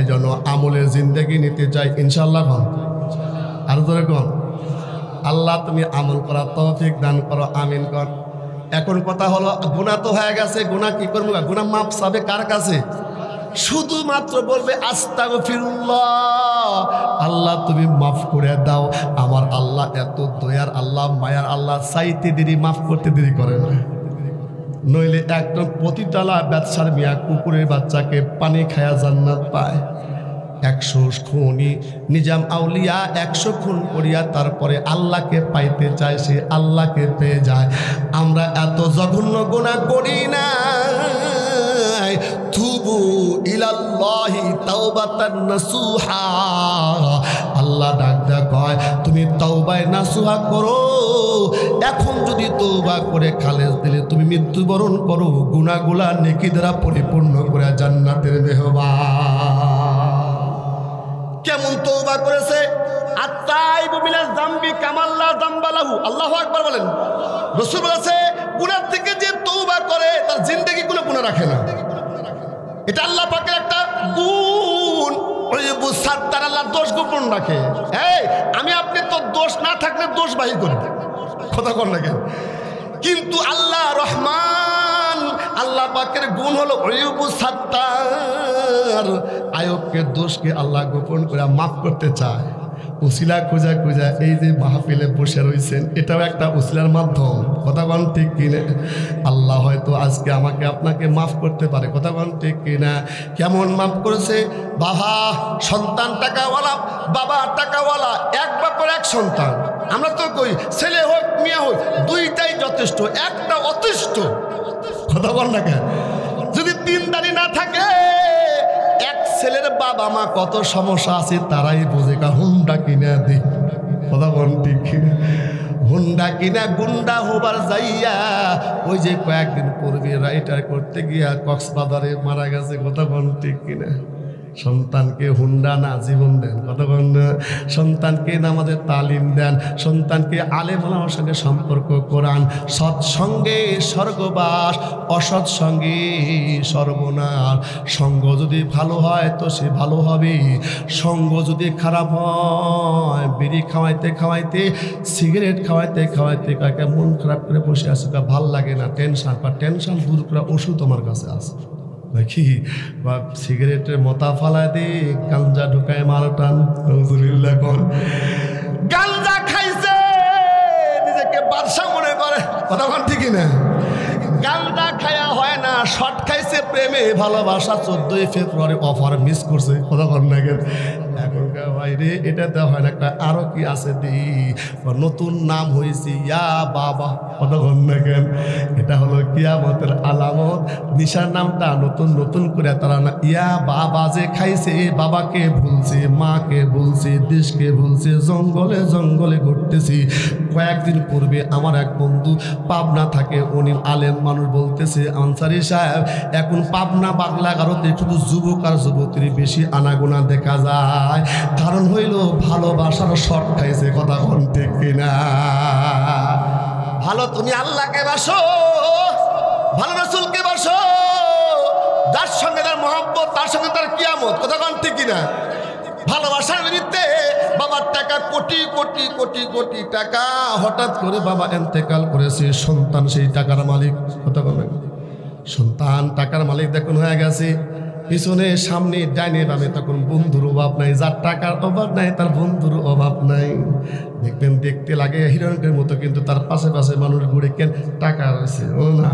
এই জন্য আমলের জিন্দেগি নিতে চাই ইনশাআল্লাহ। আর ধরে কোন আল্লাহ তুমি আমল করা তৌফিক দান করো, আমিন কর। এখন কথা হলো গুনাহ তো হয়ে গেছে, গুনাহ কি করবো? গুনাহ মাপ চাবে কার কাছে? শুধুমাত্র বলবে আস্তাগফিরুল্লাহ, আল্লাহ তুমি মাফ করে দাও। আমার আল্লাহ এত দয়ার আল্লাহ, মায়ার আল্লাহ, চাইতে দেরি মাফ করতে দেরি করে না। নইলে একদম প্রতিতলা ব্যবসার মিয়া কুকুরের বাচ্চাকে পানি খায়া জান্নাত পায়। 100 খুনি নিজাম আউলিয়া 100 খুন করিয়া তারপরে আল্লাহকে পাইতে চায়, সে আল্লাহকে পেয়ে যায়। আমরা এত জঘন্য গুনাহ করি না। তুবু ইলাল্লাহি তাওবাতান নাসুহা, আল্লাহ ডাক দেয়া কয় তুমি তাওবায়ে নাসুহা করো। এখন যদি তওবা করে খালেস দিলে তুমি মৃত্যুবরণ করো, গুনাহগুলা নেকি দ্বারা পরিপূর্ণ করে জান্নাতের মেহমান। কেমন তওবা করেছে? আত-তাইবু মিনাজ যামবি কামাল্লা যামবালাহু, আল্লাহু আকবার বলেন। রাসূল বলেছে গুনাহ থেকে যে তওবা করে তার জিন্দেগি কোনো গুনাহ রাখে না। এটা আল্লাহ পাকের একটা গুণ। ওয়াইবু সাত্তার, আল্লাহ দোষ গোপন রাখে। এই আমি আপনি তো দোষ না থাকলে দোষ বাহির করি, কথা কর না কেন? কিন্তু আল্লাহ রহমান, আল্লাহ পাকের গুণ হলো ওয়াইবু সাত্তার, আয়বকে দোষকে আল্লাহ গোপন করে মাফ করতে চায়। উসিলা খোঁজা খোঁজা এই যে মাহফিলে বসে রয়েছেন, এটাও একটা উসিলার মাধ্যম, কথা বল ঠিক কিনা। আল্লাহ হয়তো আজকে আমাকে আপনাকে মাফ করতে পারে, কথা বল ঠিক কিনা। কেমন মাফ করেছে? বাবা সন্তান টাকাওয়ালা, বাবা টাকাওয়ালা, এক বাপের এক সন্তান। আমরা তো কই ছেলে হোক মেয়ে হোক দুইটাই যথেষ্ট, একটা অতিষ্ঠ, কথা বল না কেন? যদি 3 দাড়ি না থাকে, এক ছেলের বাবা মা কত সমস্যা আছে তারাই বোঝে। হুন্ডা কিনা দে, কথা বল ঠিক কিনা। হুন্ডা কিনা গুন্ডা হবার যাইয়া ওই যে কয়েকদিন পূর্বে রাইটার করতে গিয়া কক্সবাজারে মারা গেছে, কথা বল ঠিক কিনা। সন্তানকে হুন্ডা না জীবন দেন, কথা বল না। সন্তানকে নামাজের তালিম দেন, সন্তানকে আলেম ওলামার সঙ্গে সম্পর্ক করান। সৎসঙ্গে স্বর্গবাস, অসৎ সঙ্গে সর্বনাশ। সঙ্গ যদি ভালো হয় তো সে ভালো হবে, সঙ্গ যদি খারাপ হয়, বিড়ি খাওয়াইতে খাওয়াইতে, সিগারেট খাওয়াইতে খাওয়াইতে কাকে মন খারাপ করে বসে আছে, ভাল লাগে না, টেনশন। বা টেনশন দূর করা ওষুধ তোমার কাছে আছে নাকি? বা সিগারেটের মতা ফালা দে, গাঞ্জা ঢুকায় মারো টান, কর। গাঞ্জা খাইছে নিজেকে বাদশা মনে করে, কথা বল ঠিকই না। গাঞ্জা খায়া হয় না, শট খাইছে প্রেমে ভালোবাসা, 14 ফেব্রুয়ারি অফার মিস করছে, কথা বল না। এখন ভাই রে এটা দেওয়া হয় না, আরো কি আছে দি, নতুন নাম হয়েছে ইয়া বাবা। কতক্ষণ দেখেন, এটা হলো কিয়ামতের আলামত। নিশার নামটা নতুন নতুন করে তারা না ইয়া বাবা যে খাইছে, বাবাকে ভুলছে, মাকে ভুলছে, দেশকে ভুলছে, জঙ্গলে জঙ্গলে ঘুরতেছি। কয়েকদিন পূর্বে আমার এক বন্ধু পাবনা থাকে, উনি আলেম মানুষ, বলতেছে আনসারি সাহেব এখন পাবনা বাগলাগারোতে শুধু যুবক আর যুবতীর বেশি আনাগোনা দেখা যায়। কারণ হইল ভালোবাসার শর্ট খাইছে। কথা কোন ঠিক কিনা? ভালো তুমি আল্লাহকে বাসো, ভালো রাসূলকে বাসো, যার সঙ্গে তার মহব্বত তার সঙ্গে তার কিয়ামত। কথা কোন ঠিক কিনা? ভালোবাসার বিরুদ্ধে বাবার টাকা কোটি কোটি কোটি কোটি টাকা, হঠাৎ করে বাবা ইন্তেকাল করেছে, সন্তান সেই টাকার মালিক। কথা বলেন, সন্তান টাকার মালিক দেখুন হয়ে গেছে। পিছনে সামনে ডাইনে বামে তখন বন্ধুর অভাব নাই, যার টাকার অভাব নাই তার বন্ধুর অভাব নাই। দেখবেন দেখতে লাগে হিরণের মতো, কিন্তু তার পাশে পাশে মানুষ ঘুরে, কেন টাকা রয়েছে ও না,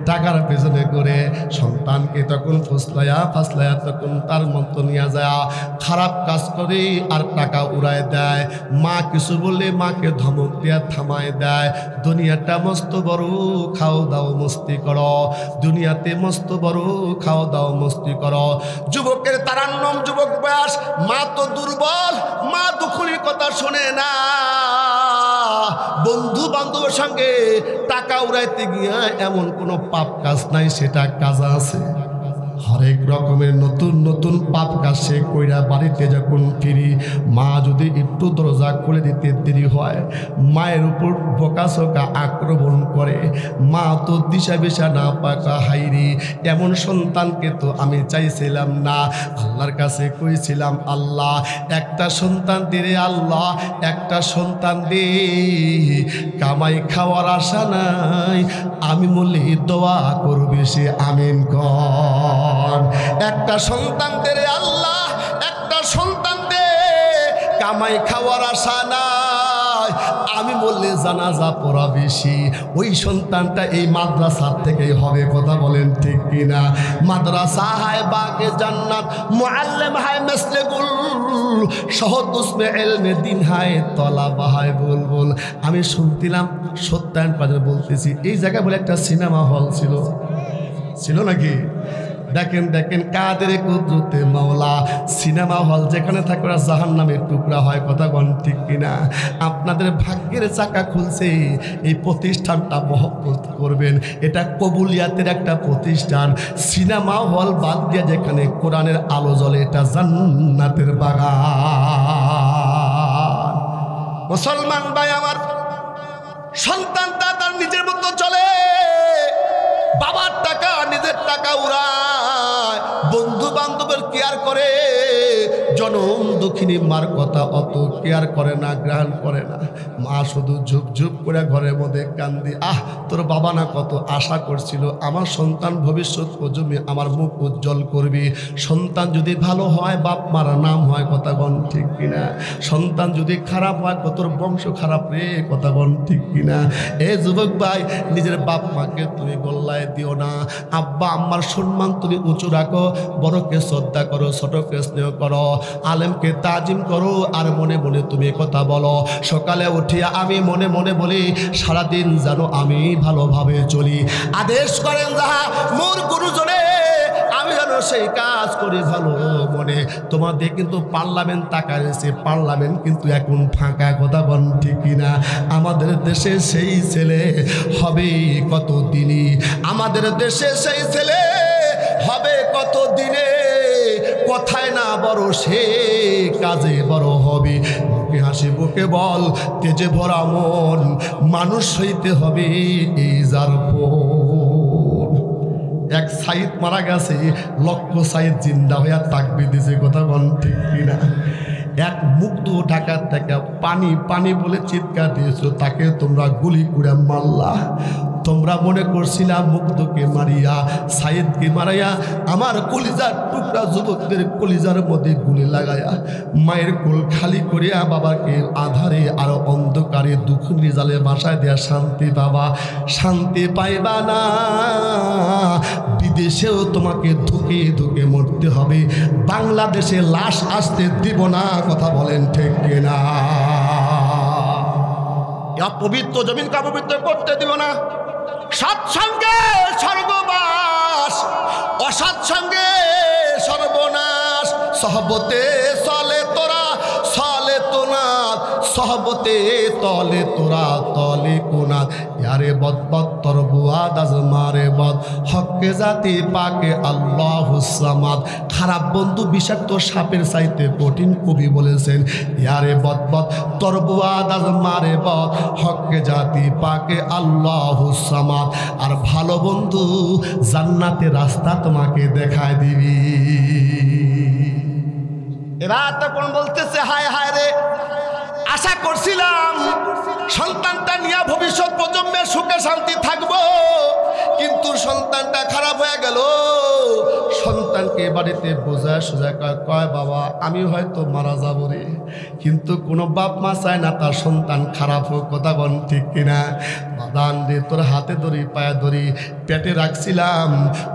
টাকার পেছনে ঘুরে। সন্তানকে তখন ফুসলাইয়া ফাসলাইয়া তখন তার মতো নিয়ে যায়, খারাপ কাজ করে আর টাকা উড়ায় দেয়। মা কিছু বললে মাকে ধমক দেয়া থামায় দেয়। দুনিয়াটা মস্ত বড়, খাও দাও মস্তি করো, দুনিয়াতে মস্ত বড়, খাও দাও মস্তি করো। যুবকের তারান্নম, যুবক বয়স, মা তো দুর্বল, মা দুঃখের কথা শোনে না। বন্ধু বান্ধবের সঙ্গে টাকা উড়াইতে গিয়া এমন কোনো পাপ কাজ নাই, সেটা কাজ আছে। হরেক রকমের নতুন নতুন পাপ কাজ সে কইরা বাড়িতে যখন ফিরি, মা যদি একটু দরজা খুলে দিতে দেরি হয়, মায়ের উপর বকাঝকা আক্রমণ করে। মা তো দিশা বিশা না পাকা, হাইরি এমন সন্তানকে তো আমি চাইছিলাম না। আল্লাহর কাছে কইছিলাম, আল্লাহ একটা সন্তান দিলে, আল্লাহ একটা সন্তান দে, কামাই খাওয়ার আশা নাই, আমি বলি দোয়া করবি সে আমিন কর। একটা সন্তান দে রে আল্লাহ, একটা সন্তান দে, কামাই খাওয়ার আশা নাই, আমি বললে জানাজা পড়া বেশি। ওই সন্তানটা এই মাদ্রাসার থেকেই হবে। কথা বলেন ঠিক কিনা? মাদ্রাসা হায় বাগে জান্নাত, মুআল্লিম হায় মাসলেগুল, শহদ উসমে ইলমে দিন হায় তলাবা হায় বুলবুল। আমি শুনছিলাম সত্যায়ন পাজে বলতেছি, এই জায়গায় বলে একটা সিনেমা হল ছিল নাকি? দেখেন দেখেন কাদের কুদরতে মাওলা, সিনেমা হল যেখানে থাকে ওরা জাহান্নামের টুকরা হয়। কথা বল ঠিক কিনা? আপনাদের ভাগ্যের চাকা খুলছে, এই প্রতিষ্ঠানটা মহব্বত করবেন। এটা কবুলিয়াতের একটা প্রতিষ্ঠান। সিনেমা হল বাদ দিয়ে যেখানে কোরআনের আলো জ্বলে, এটা জান্নাতের বাগান। মুসলমান ভাই আমার, সন্তানটা তার নিজের মতো চলে, বাবার টাকা নিজের টাকা উড়ায়, বন্ধু বান্ধবের কেয়ার করে, জনম দক্ষিণী মার কথা অত কেয়ার করে না, গ্রহণ করে না। মা শুধু ঝুপ ঝুপ করে ঘরের মধ্যে কান্দি, তোর বাবা না কত আশা করছিল আমার সন্তান ভবিষ্যৎ প্রজন্মে আমার মুখ উজ্জ্বল করবি, সন্তান যদি ভালো হয় বাপ মারা নাম হয়। কথা বল ঠিক কিনা? সন্তান যদি খারাপ হয় তোর বংশ খারাপ রে। কথা বল ঠিক কিনা? এ যুবক ভাই, নিজের বাপ মাকে তুমি গোল্লায় দিও না। আব্বা আম্মার সম্মান তুমি উঁচু রাখো, বড়কে শ্রদ্ধা করো, ছোটকে স্নেহ করো, আলেমকে তাজিম করো, আর মনে মনে তুমি কথা বলো। সকালে উঠিয়া আমি মনে মনে বলি, সারাদিন যেন আমি ভালোভাবে চলি। আদেশ করেন যাহা মোর গুরুজনে, আমি যেন সেই কাজ করি ভালো মনে। তোমাদের কিন্তু পার্লামেন্ট টাকা রয়েছে, পার্লামেন্ট কিন্তু এখন ফাঁকা। কথা বল ঠিক কিনা? আমাদের দেশে সেই ছেলে হবে কত দিনই, আমাদের দেশে সেই ছেলে হবে কত দিনে। কথায় না বড় সে কাজে বড় হবে। মুখে হাসি বুকে বল, তেজে ভরা মন, মানুষ হইতে হবে এই যার পর। এক সাইদ মারা গেছে, লক্ষ সাইদ জিন্দা হইয়া তাকবীর দিছে। কথা বল ঠিক কিনা? এক মুগ্ধ ঢাকার থেকে পানি পানি বলে চিৎকার দিয়েছিল, তাকে তোমরা গুলি করে মারলা। তোমরা মনে করছিলাম মুগ্ধকে মারিয়া সাইদকে মারাইয়া আমার কলিজার টুকরা যুবকদের কলিজার মধ্যে গুলি লাগায়া মায়ের কোল খালি করিয়া বাবাকে আধারে আর অন্ধকারে দুঃখ নিজালে বাসায় দেয়া শান্তি পাবা, শান্তি পাইবা না। বিদেশেও তোমাকে ধুকে ধুকে মরতে হবে, বাংলাদেশে লাশ আসতে দিব না। কথা বলেন ঠিক কিনা? পবিত্র জমিনকে অপবিত্র করতে দিব না। সৎসঙ্গে স্বর্গবাস, অসৎসঙ্গে সর্বনাশ। সহবতে চলে তোরা চলে তোনা, সহবতে তলে তোরা তলে কোনা। ইয়ারে বদবদ তর বুয়াদ আজ মারে বদ, হককে জাতি পাকে আল্লাহুস সামাদ। খারাপ বন্ধু বিষাক্ত সাপের চাইতে কঠিন, কবি বলেছেন। ইয়ারে বদবদ তর বুয়াদ আজ মারে বদ, হককে জাতি পাকে আল্লাহুস সামাদ। আর ভালো বন্ধু জান্নাতের রাস্তা তোমাকে দেখায় দিবি। এবার তখন বলতেছে হায় হায় রে, আশা করছিলাম সন্তানটা নিয়ে ভবিষ্যৎ প্রজন্মের সুখে শান্তি থাকবো, কিন্তু সন্তানটা খারাপ হয়ে গেল। সন্তানকে বাড়িতে বোঝায় সোজা কয় বাবা আমি হয়তো মারা যাবো রে, কিন্তু কোনো বাপ মা চায় না তার সন্তান খারাপ হোক। কথা বল ঠিক কিনা? বাদান রে তোর হাতে ধরি পায়ে ধরি পেটে রাখছিলাম,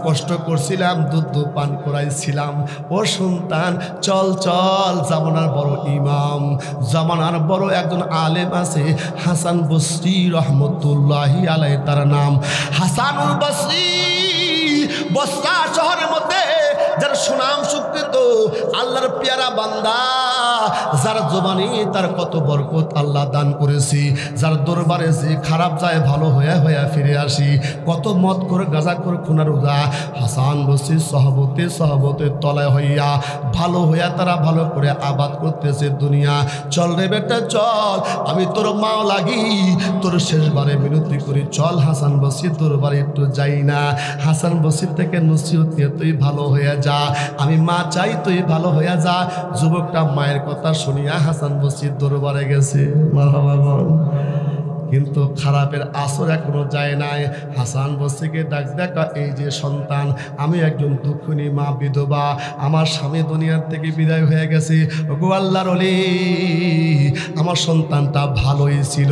কষ্ট করছিলাম, দুধ পান করাইছিলাম। ও সন্তান চল চল, জামানার বড় ইমাম, জামানার বড় একজন আলেম আছে, হাসান বসরি রহমতুল্লাহি আলাইহি তার নাম। হাসানুল বসরি বসরা শহরের মধ্যে যার সুনাম সুকৃত, আল্লাহর পেয়ারা বান্দা, যার জবানি তার কত বরকত আল্লাহ দান করেছি, যার দরবারে যে খারাপ যায় ভালো হয়ে হয়ে ফিরে আসি। কত মত করে গাজা করে খুনার উদা হাসান বসরি সহবতে সহবতে তলায় হইয়া ভালো হইয়া তারা ভালো করে আবাদ করতেছে দুনিয়া। চল রে বেটা চল, আমি তোর মা লাগি, তোর শেষবারে বিনতি করি, চল হাসান বসরি দরবারে একটু যাই না। হাসান বসরি থেকে নসিহত নিয়ে তুই ভালো হয়ে যা, আমি মা চাই তুই ভালো হয়ে যা। যুবকটা মায়ের কথা শুনিয়া হাসান বসরির দরবারে গেছে। মারহাবা বল। কিন্তু খারাপের আসর এখনো যায় নাই। হাসান বসরিকে ডাক দেখা, এই যে সন্তান, আমি একজন দুঃখিনী মা, বিধবা, আমার স্বামী দুনিয়ার থেকে বিদায় হয়ে গেছে। ওগো আল্লাহর ওলি, আমার সন্তানটা ভালোই ছিল,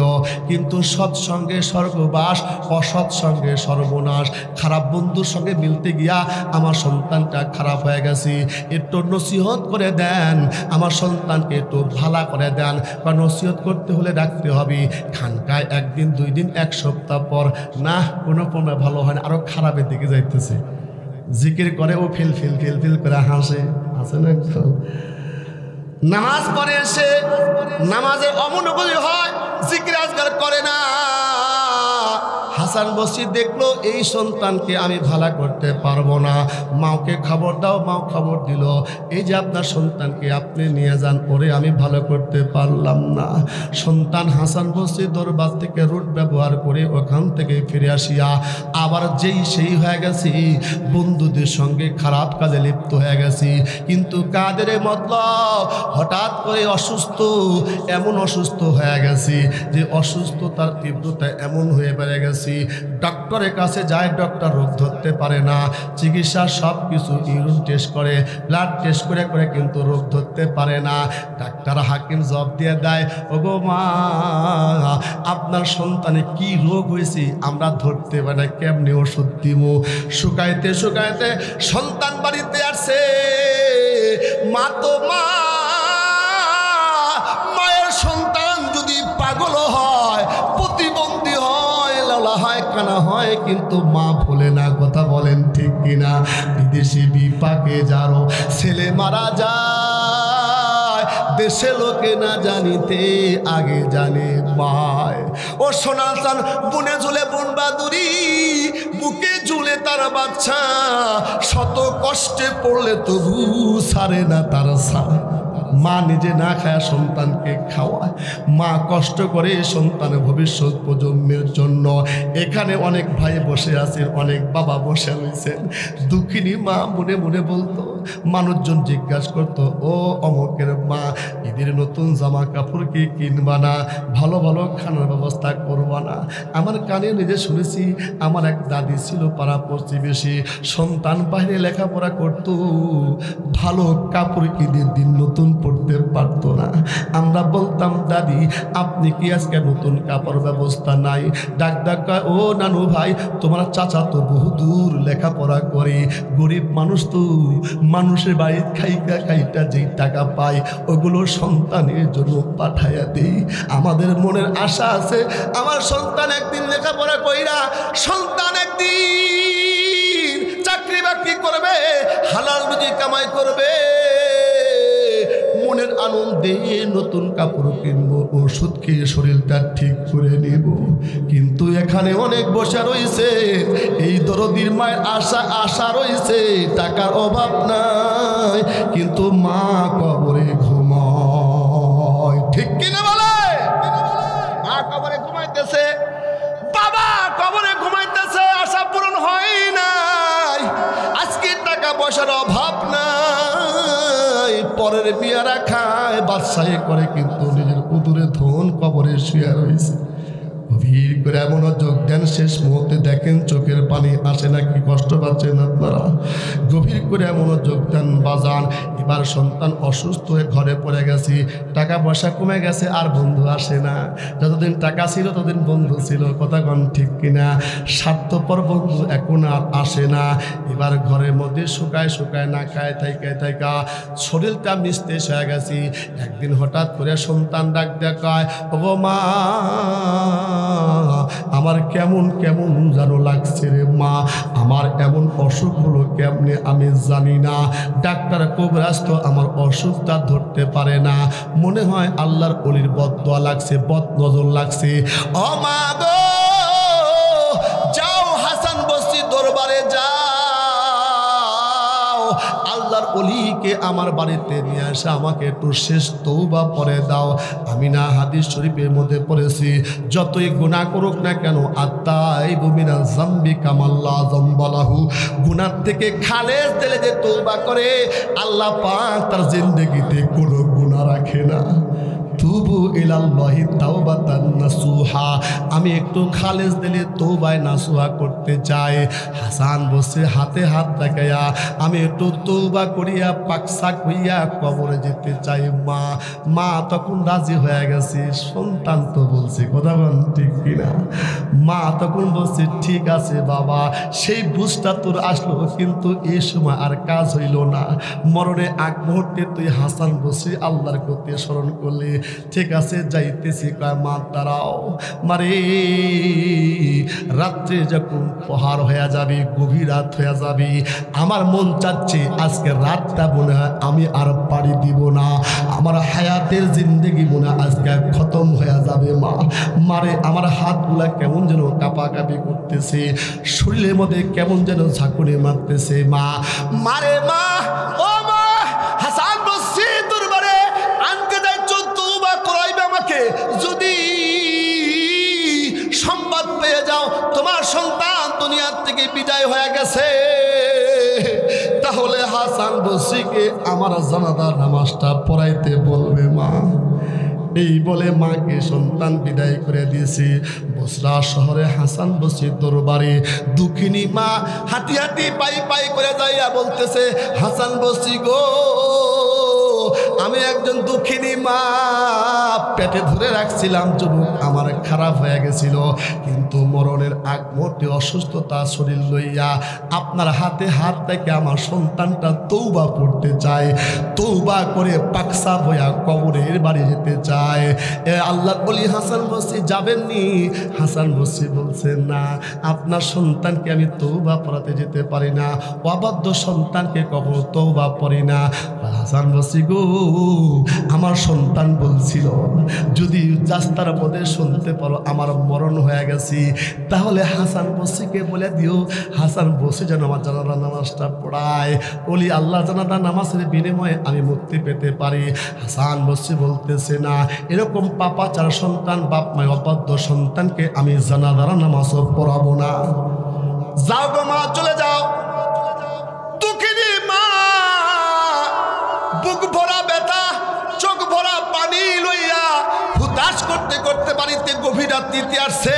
কিন্তু সৎসঙ্গে স্বর্গবাস, অসৎসঙ্গে সর্বনাশ। খারাপ বন্ধুর সঙ্গে মিলতে গিয়া আমার সন্তানটা খারাপ হয়ে গেছে। একটু নসিহত করে দেন, আমার সন্তানকে একটু ভালো করে দেন। বা নসিহত করতে হলে রাখতে হবে খানকায় একদিন দুই দিন এক সপ্তাহ পর, না কোনো পণ্য ভালো হয় না, আরো খারাপের দিকে যাইতেছে। জিকির করে ও ফিল ফিল ফিল ফিল করে হাসে, হাসে না? নামাজ পড়ে এসে নামাজে অমনোযোগী হয়, জিকির আজগার করে না। হাসান বসরি দেখলো এই সন্তানকে আমি ভালো করতে পারবো না, মাওকে খবর দাও। মাও খবর দিল, এই যে আপনার সন্তানকে আপনি নিয়ে যান, ওরে আমি ভালো করতে পারলাম না। সন্তান হাসান বসরি দরবার থেকে রুট ব্যবহার করে ওখান থেকে ফিরে আসিয়া আবার যেই সেই হয়ে গেছি, বন্ধুদের সঙ্গে খারাপ কাজে লিপ্ত হয়ে গেছি। কিন্তু কাদের মতলব হঠাৎ করে অসুস্থ, এমন অসুস্থ হয়ে গেছি যে অসুস্থতার তীব্রতা এমন হয়ে বেড়ে গেছি, ডক্টরের কাছে যায়, ডক্টর রোগ ধরতে পারে না। চিকিৎসা সব কিছু ইউরিন টেস্ট করে, ব্লাড টেস্ট করে করে কিন্তু রোগ ধরতে পারে না। ডাক্তার হাকিম জবাব দিয়ে দেয়, ওগো মা আপনার সন্তানে কি রোগ হয়েছে আমরা ধরতে পারি না, কেমনি ওষুধ দিব? শুকাইতে শুকাইতে সন্তান বাড়িতে আসছে। মা তো মা, মায়ের সন্তান যদি পাগল হয়, প্রতিবন্ধী হয়, লালা হয়, কানা হয়, কিন্তু মা ভোলে না। কথা বলেন ঠিক কিনা? বিদেশি বিপাকে যারো ছেলে মারা যায়, দেশে লোকে না জানিতে আগে জানে মায়। ও সোনার চান বুনে ঝুলে বোন বাদুরি, বুকে ঝুলে তার বাচ্চা, শত কষ্টে পড়লে তবু ছাড়ে না তার সা। মা নিজে না খায় সন্তানকে খাওয়ায়, মা কষ্ট করে সন্তানের ভবিষ্যৎ প্রজন্মের জন্য। এখানে অনেক ভাই বসে আছেন, অনেক বাবা বসে রয়েছেন। দুঃখিনী মা মনে মনে বলতো, মানুষজন জিজ্ঞাসা করতো, ও অমকের মা ঈদের নতুন জামা কাপড় কি কিনবা না, ভালো ভালো খানার ব্যবস্থা করবা না। আমার কানে নিজে শুনেছি, আমার এক দাদি ছিল পাড়া প্রতিবেশী, সন্তান বাইরে লেখাপড়া করত, ভালো কাপড় ঈদের দিন নতুন পরতে পারতো না। আমরা বলতাম, দাদি আপনি কি আজকে নতুন কাপড় ব্যবস্থা নাই? ডাক ডাক কয়, ও নানু ভাই, তোমার চাচা তো বহু দূর লেখাপড়া করে, গরিব মানুষ তো, মানুষের বাড়ি খাইটা খাইটা যেই টাকা পায় ওগুলো সন্তানের জন্য পাঠাইয়া দেই। আমাদের মনের আশা আছে আমার সন্তান একদিন লেখাপড়া কইরা সন্তান একদিন চাকরি বাকরি করবে, হালাল রুজি কামাই করবে, মনের আনন্দে নতুন কাপড় কিনবো, ওষুধ খেয়ে শরীরটা ঠিক করে নেব। কিন্তু এখানে অনেক বসে রয়েছে, এই দরদির মায়ের আশা রয়েছে, টাকার অভাব নাই, কিন্তু মা কবরে ঘুমায়। ঠিক কিনা বলে? মা কবরে ঘুমাইতেছে, বাবা কবরে ঘুমাইতেছে, আশা পূরণ হয় নাই। আজকে টাকা পয়সার অভাব নাই, পরের বিয়ারা খায়, বাদশাহী করে, কিন্তু নিজের উদুরে ধন কবরে শুয়ে রয়েছে। গভীর করে মনোযোগ দেন, শেষ মুহূর্তে দেখেন চোখের পানি আসে নাকি কষ্ট পাচ্ছেন আপনারা। গভীর করে মনোযোগ দেন বাজান। এবার সন্তান অসুস্থ হয়ে ঘরে পড়ে গেছি, টাকা পয়সা কমে গেছে, আর বন্ধু আসে না। যতদিন টাকা ছিল ততদিন বন্ধু ছিল, কথা কন ঠিক কিনা? স্বার্থপর বন্ধু এখন আর আসে না। এবার ঘরের মধ্যে শুকায় না খায় থাইকা শরীরটা নিস্তেজ হয়ে গেছি। একদিন হঠাৎ করে সন্তান ডাক দেখায়, ও মা আমার কেমন কেমন যেন লাগছে রে মা, আমার এমন অসুখ হলো কেমনে আমি জানি না, ডাক্তার কবিরাজ তো আমার অসুখটা ধরতে পারে না, মনে হয় আল্লাহর ওলির বদদোয়া লাগছে, বদ নজর লাগছে। ও মা গো, যাও হাসান বস্তি দরবারে যাও, আল্লাহর ওলিকে আমার বাড়িতে নিয়ে আসে, আমাকে একটু শেষ তওবা পড়ে দাও। আমি না হাদিস শরীফের মধ্যে পড়েছি, যতই গুনাহ করুক না কেন, আত্তাইবু মিনাজ যামবি কামাল্লা যামবালাহু, গুনাহ থেকে খালেস দিলে যে তওবা করে, আল্লাহ পাক তার জিন্দেগিতে কোনো গুনাহ রাখে না। তুবু ইলাল্লাহি তাওবাতান নাসুহা, আমি একটু খালেস দিলে তওবায় নাসুহা করতে চাই। হাসান বসে হাতে হাত লাগাইয়া, আমি একটু তওবা করিয়া পাকসাক হইয়া কবরে যেতে চাই মা। মা তখন রাজি হয়ে গেছে, সন্তান তো বলছে, কথা বল ঠিক কিনা? মা তখন বলছে, ঠিক আছে বাবা, সেই বুঝটা তোর আসলো, কিন্তু এই সময় আর কাজ হইল না। মরণের আগ মুহূর্তে তুই হাসান বসে আল্লাহর কথা স্মরণ করলে, ঠিক আছে যাইতেছি। কয় মা দাঁড়াও, মারে রাত্রে যখন পাহার হয়ে যাবে, গভীর রাত হয়ে যাবে, আমার মন চাচ্ছে আজকে রাতটা মনে হয় আমি আর পাড়ি দিব না, আমার হায়াতের জিন্দেগি মনে হয় আজকে খতম হয়ে যাবে মা। মারে আমার হাতগুলা কেমন যেন কাঁপাকাঁপি করতেছে, শরীরের মধ্যে কেমন যেন ঝাঁকুনি মারতেছে মা। মারে মা, ও মা, হাসান বসছি দরবারে আনতে যাই, তওবা করাইবে আমাকে। যদি সংবাদ পেয়ে যাও তোমার সন্তান দুনিয়ার থেকে বিদায় হয়ে গেছে, তাহলে হাসান বসরিকে আমার জানাজার নামাজটা পড়াইতে বলবে মা। এই বলে মাকে সন্তান বিদায় করে দিয়েছে। বসরা শহরে হাসান বসরির দরবারে দুঃখিনী মা হাঁটি হাঁটি পাই পাই করে যাইয়া বলতেছে, হাসান বসরি গো, আমি একজন দুঃখিনী মা, পেটে ধরে রাখছিলাম, যুবক আমার খারাপ হয়ে গেছিল, কিন্তু মরণের আগ মুহূর্তে অসুস্থতা শরীর লইয়া আপনার হাতে হাত থেকে আমার সন্তানটা তওবা করতে চায়, তওবা করে পাকসা হইয়া কবরের বাড়ি যেতে চায়। আল্লাহর ওলি হাসান বসরি যাবেননি? হাসান বসরি বলছে, না, আপনার সন্তানকে আমি তওবা পড়াতে যেতে পারি না, অবাধ্য সন্তানকে কখনো তওবা পড়ি না। হাসান বসরি গো, আমার সন্তান বলছিল যদি রাস্তার মধ্যে শুনতে পারো আমার মরণ হয়ে গেছি, তাহলে হাসান বসরিকে বলে দিও হাসান বসরি যেন আমার জানাজা নামাজটা পড়ায়, বলি আল্লাহ জানাজা নামাজের বিনিময়ে আমি মুক্তি পেতে পারি। হাসান বসরি বলতেছে, না, এরকম পাপাচার সন্তান, বাপ মায়ের অবাধ্য সন্তানকে আমি জানাজার নামাজও পড়াবো না। যাও গো মা, চলে যাও। দুঃখিনী মা, বুক ভরা ব্যথা, চোখ ভরা রাত্রিতে আসছে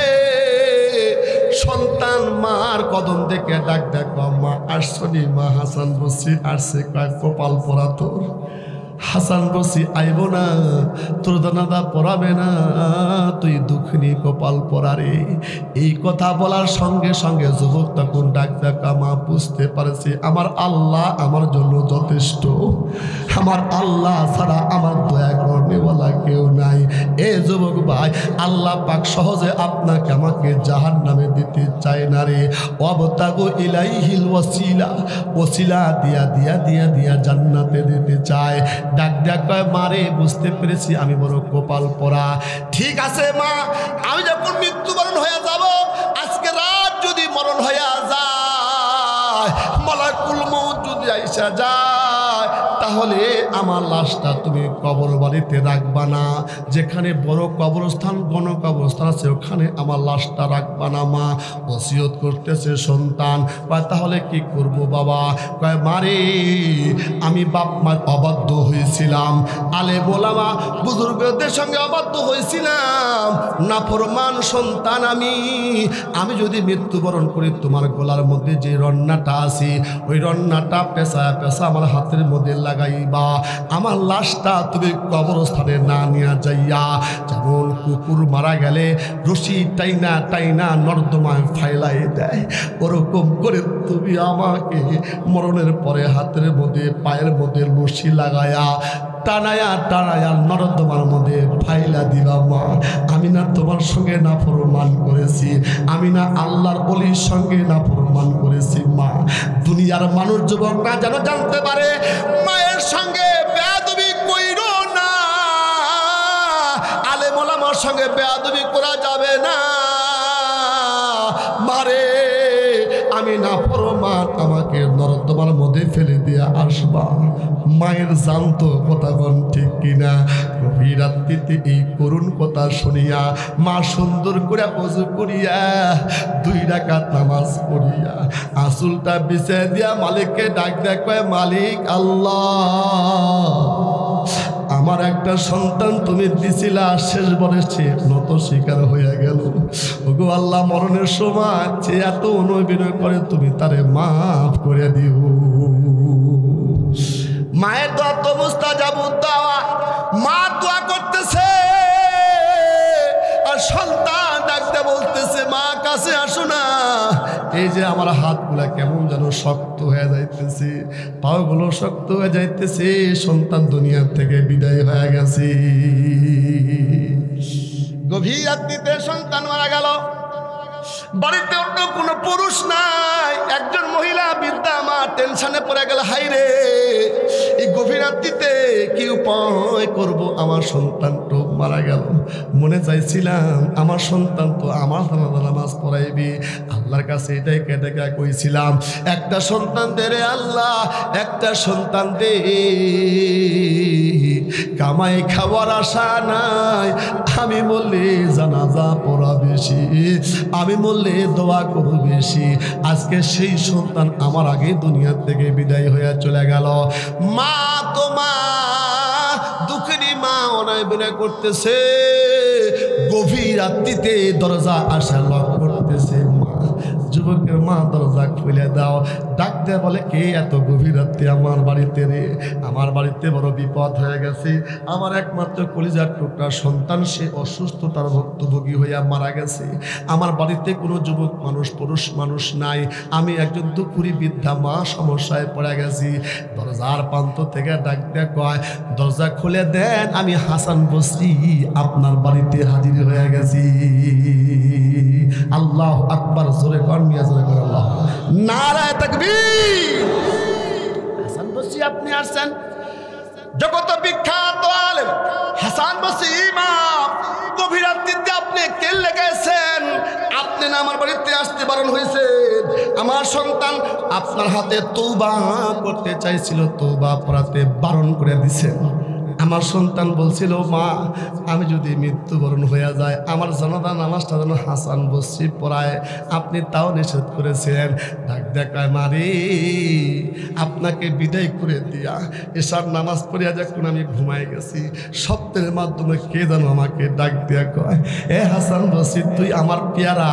সন্তান মার কদম থেকে ডাক দেখো মা আসছনি মা হাসান বসরি আসছে কয় কপাল পরা তোর হাসান বসি আইব না তোর দানাদা পড়াবে না তুই দুঃখিনী কপাল পরারে এই কথা বলার সঙ্গে সঙ্গে যুবক তখন ডাক দেখা মা বুঝতে পারছি আমার আল্লাহ আমার জন্য যথেষ্ট আমার আল্লাহ ছাড়া আমার দয়া করনেওয়ালা কেউ নাই এ যুবক ভাই আল্লাহ পাক সহজে আপনাকে আমাকে জাহান্নামে দিতে চায় না রে ওয়াবতাগু ইলাইহিল ওয়াসিলা ওসিলা দিয়া দিয়া দিয়া দিয়া জান্নাতে দিতে চায় ডাক ডাক কয় মারে বুঝতে পেরেছি আমি বড় কপাল পরা ঠিক আছে মা আমি যখন মৃত্যুবরণ হয়ে যাব আজকে রাত যদি মরণ হয়ে যায় মালাকুল মউত যদি আইসা যায় তাহলে আমার লাশটা তুমি কবর বাড়িতে রাখবা না যেখানে বড় কবরস্থান গণ কবরস্থান আছে ওখানে আমার লাশটা রাখবা না মা ওসিয়ত করতেছে সন্তান কয় তাহলে কি করব বাবা কয় মারে আমি বাপ মার অবাধ্য হয়েছিলাম আলে ওলামা বুজুর্গদের সঙ্গে অবাধ্য হয়েছিলাম নাফরমান সন্তান আমি যদি মৃত্যুবরণ করি তোমার গলার মধ্যে যে রন্নাটা আছে ওই রন্নাটা পেশা পেশা আমার হাতের মধ্যে লাগাইবা আমার লাশটা তুমি কবরস্থানে না নিয়ে যাইয়া যেমন কুকুর মারা গেলে রশি টাইনা টাইনা নর্দমায় ফাইলাই দেয় ওরকম করে তুমি আমাকে মরণের পরে হাতের মধ্যে পায়ের মধ্যে রশি লাগায়া টানায়া টানায়া নর্দমার মধ্যে ফাইলা দিবা মা আমি না তোমার সঙ্গে নাফরমান করেছি আমি না আল্লাহর ওলির সঙ্গে নাফরমান করেছি মা দুনিয়ার মানুষ যুবকরা যেন জানতে পারে মায়ের সঙ্গে বেয়াদবি কইরো না আলেম ওলামার সঙ্গে বেয়াদবি করা যাবে না মারে আমি নাফরমান আমাকে নরদমার মধ্যে ফেলে দিয়ে আসবা মায়ের জানতো কথা কোন ঠিক কিনা গভীর রাত্রিতে এই করুণ কথা শুনিয়া মা সুন্দর করে ওযু করিয়া 2 রাকাত নামাজ পড়িয়া আসলটা বিছায় দিয়া মালিককে ডাক দেয় কয় মালিক আল্লাহ আমার একটা সন্তান তুমি দিছিলা শেষ বয়সে নত শিকার হয়ে গেল ওগো আল্লাহ মরণের সময় যে এত অনুবিনয় করে তুমি তারে মাফ করে দিও মায়ের দোয়া তো মুস্তাজাবুদ দোয়া মা দোয়া করতেছে আর সন্তান ডাকতে বলতেছে মা কাছে আসো না এই যে আমার হাতগুলা কেমন যেন শক্ত হয়ে যাইতেছে পাগুলো শক্ত হয়ে যাইতেছে সন্তান দুনিয়া থেকে বিদায় হয়ে গেছে গভীর রাত্রিতে সন্তান মারা গেল বাড়িতে অন্য কোনো পুরুষ নাই একজন মহিলা বৃদ্ধা মা টেনশনে পড়ে গেল হাই রে এই গভীর রাত্রিতে কি উপায় করব আমার সন্তান তো মারা গেল মনে চাইছিলাম আমার সন্তান তো আমার নামাজ পড়াইবি আল্লাহর কাছে এটাই কেটে কইছিলাম একটা সন্তান দে রে আল্লাহ একটা সন্তান দে কামাই খাওয়ার আশা নাই আমি বললে জানাজা পড়া বেশি আমি বললে দোয়া করব বেশি আজকে সেই সন্তান আমার আগে দুনিয়া থেকে বিদায় হয়ে চলে গেল মা তো মা দুঃখিনী মা অনায় বিনয় করতেছে গভীর রাত্রিতে দরজা আসা লক করতেছে মা যুবকের মা দরজা খুলে দাও ডাক দেয় বলে কে এত গভীর রাত্রে আমার বাড়িতে রে আমার বাড়িতে বড় বিপদ হয়ে গেছে আমার একমাত্র কলিজার টুকরা সন্তান সে অসুস্থতার ভুক্তভোগী হইয়া মারা গেছে আমার বাড়িতে কোনো যুবক মানুষ পুরুষ মানুষ নাই আমি একজন দুপুরি বৃদ্ধা মা সমস্যায় পড়ে গেছি দরজার প্রান্ত থেকে ডাক দেয় কয় দরজা খুলে দেন আমি হাসান বসরি আপনার বাড়িতে হাজির হয়ে গেছি আল্লাহু আকবার জোরে কর মিয়া জোরে কর আল্লাহ নারায়ে তাকবীর হাসান বসরি আপনি আসছেন জগত বিখ্যাত আলেম হাসান বসরি ইমাম গভীর রাত্রিতে আপনি কেলে গেছেন আপনি না আমার বাড়িতে আসতে বারণ হয়েছে আমার সন্তান আপনার হাতে তওবা করতে চাইছিল তওবা পড়াতে বারণ করে দিয়েছেন আমার সন্তান বলছিল, মা আমি যদি মৃত্যুবরণ হয়ে যায় আমার জানাজা নামাজটা যেন হাসান বসরি পড়ায়, আপনি তাও নিষেধ করেছেন। ডাক দেখায়, মারে আপনাকে বিদায় করে দিয়া এসার নামাজ পড়িয়া যখন আমি ঘুমাই গেছি, স্বপ্নের মাধ্যমে কে যেন আমাকে ডাক দিয়া কয়, এ হাসান বসরি তুই আমার পেয়ারা,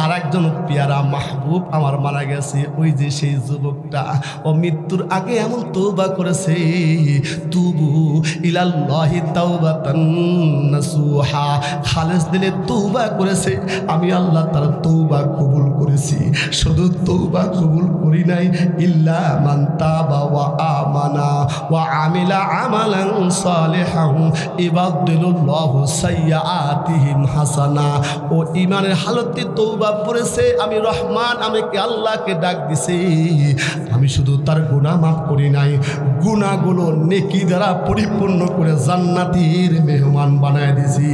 আর একজন পেয়ারা মাহবুব আমার মারা গেছে। ওই যে সেই যুবকটা, ও মৃত্যুর আগে এমন তওবা করেছে, তুবু ইলাল্লাহি তাওবাতান নাসুহা, খালেস দিলে তওবা করেছে, আমি আল্লাহ তার তওবা কবুল করেছি। শুধু তওবা কবুল করি নাই, ইল্লা মান তাবা ওয়া আমানা ওয়া আমিলা আমালান সালিহান ইবাদদিলুল্লাহু সাইয়্যাতিহিম হাসানা। ও ঈমানের হালতে তওবা করেছে, আমি রহমান, আমাকে আল্লাহকে ডাক দিছে, আমি শুধু তার গুনাহ মাফ করি নাই, গুনাহগুলো নেকি দ্বারা পরিপূর্ণ করে জান্নাতের মেহমান বানায় দিছি।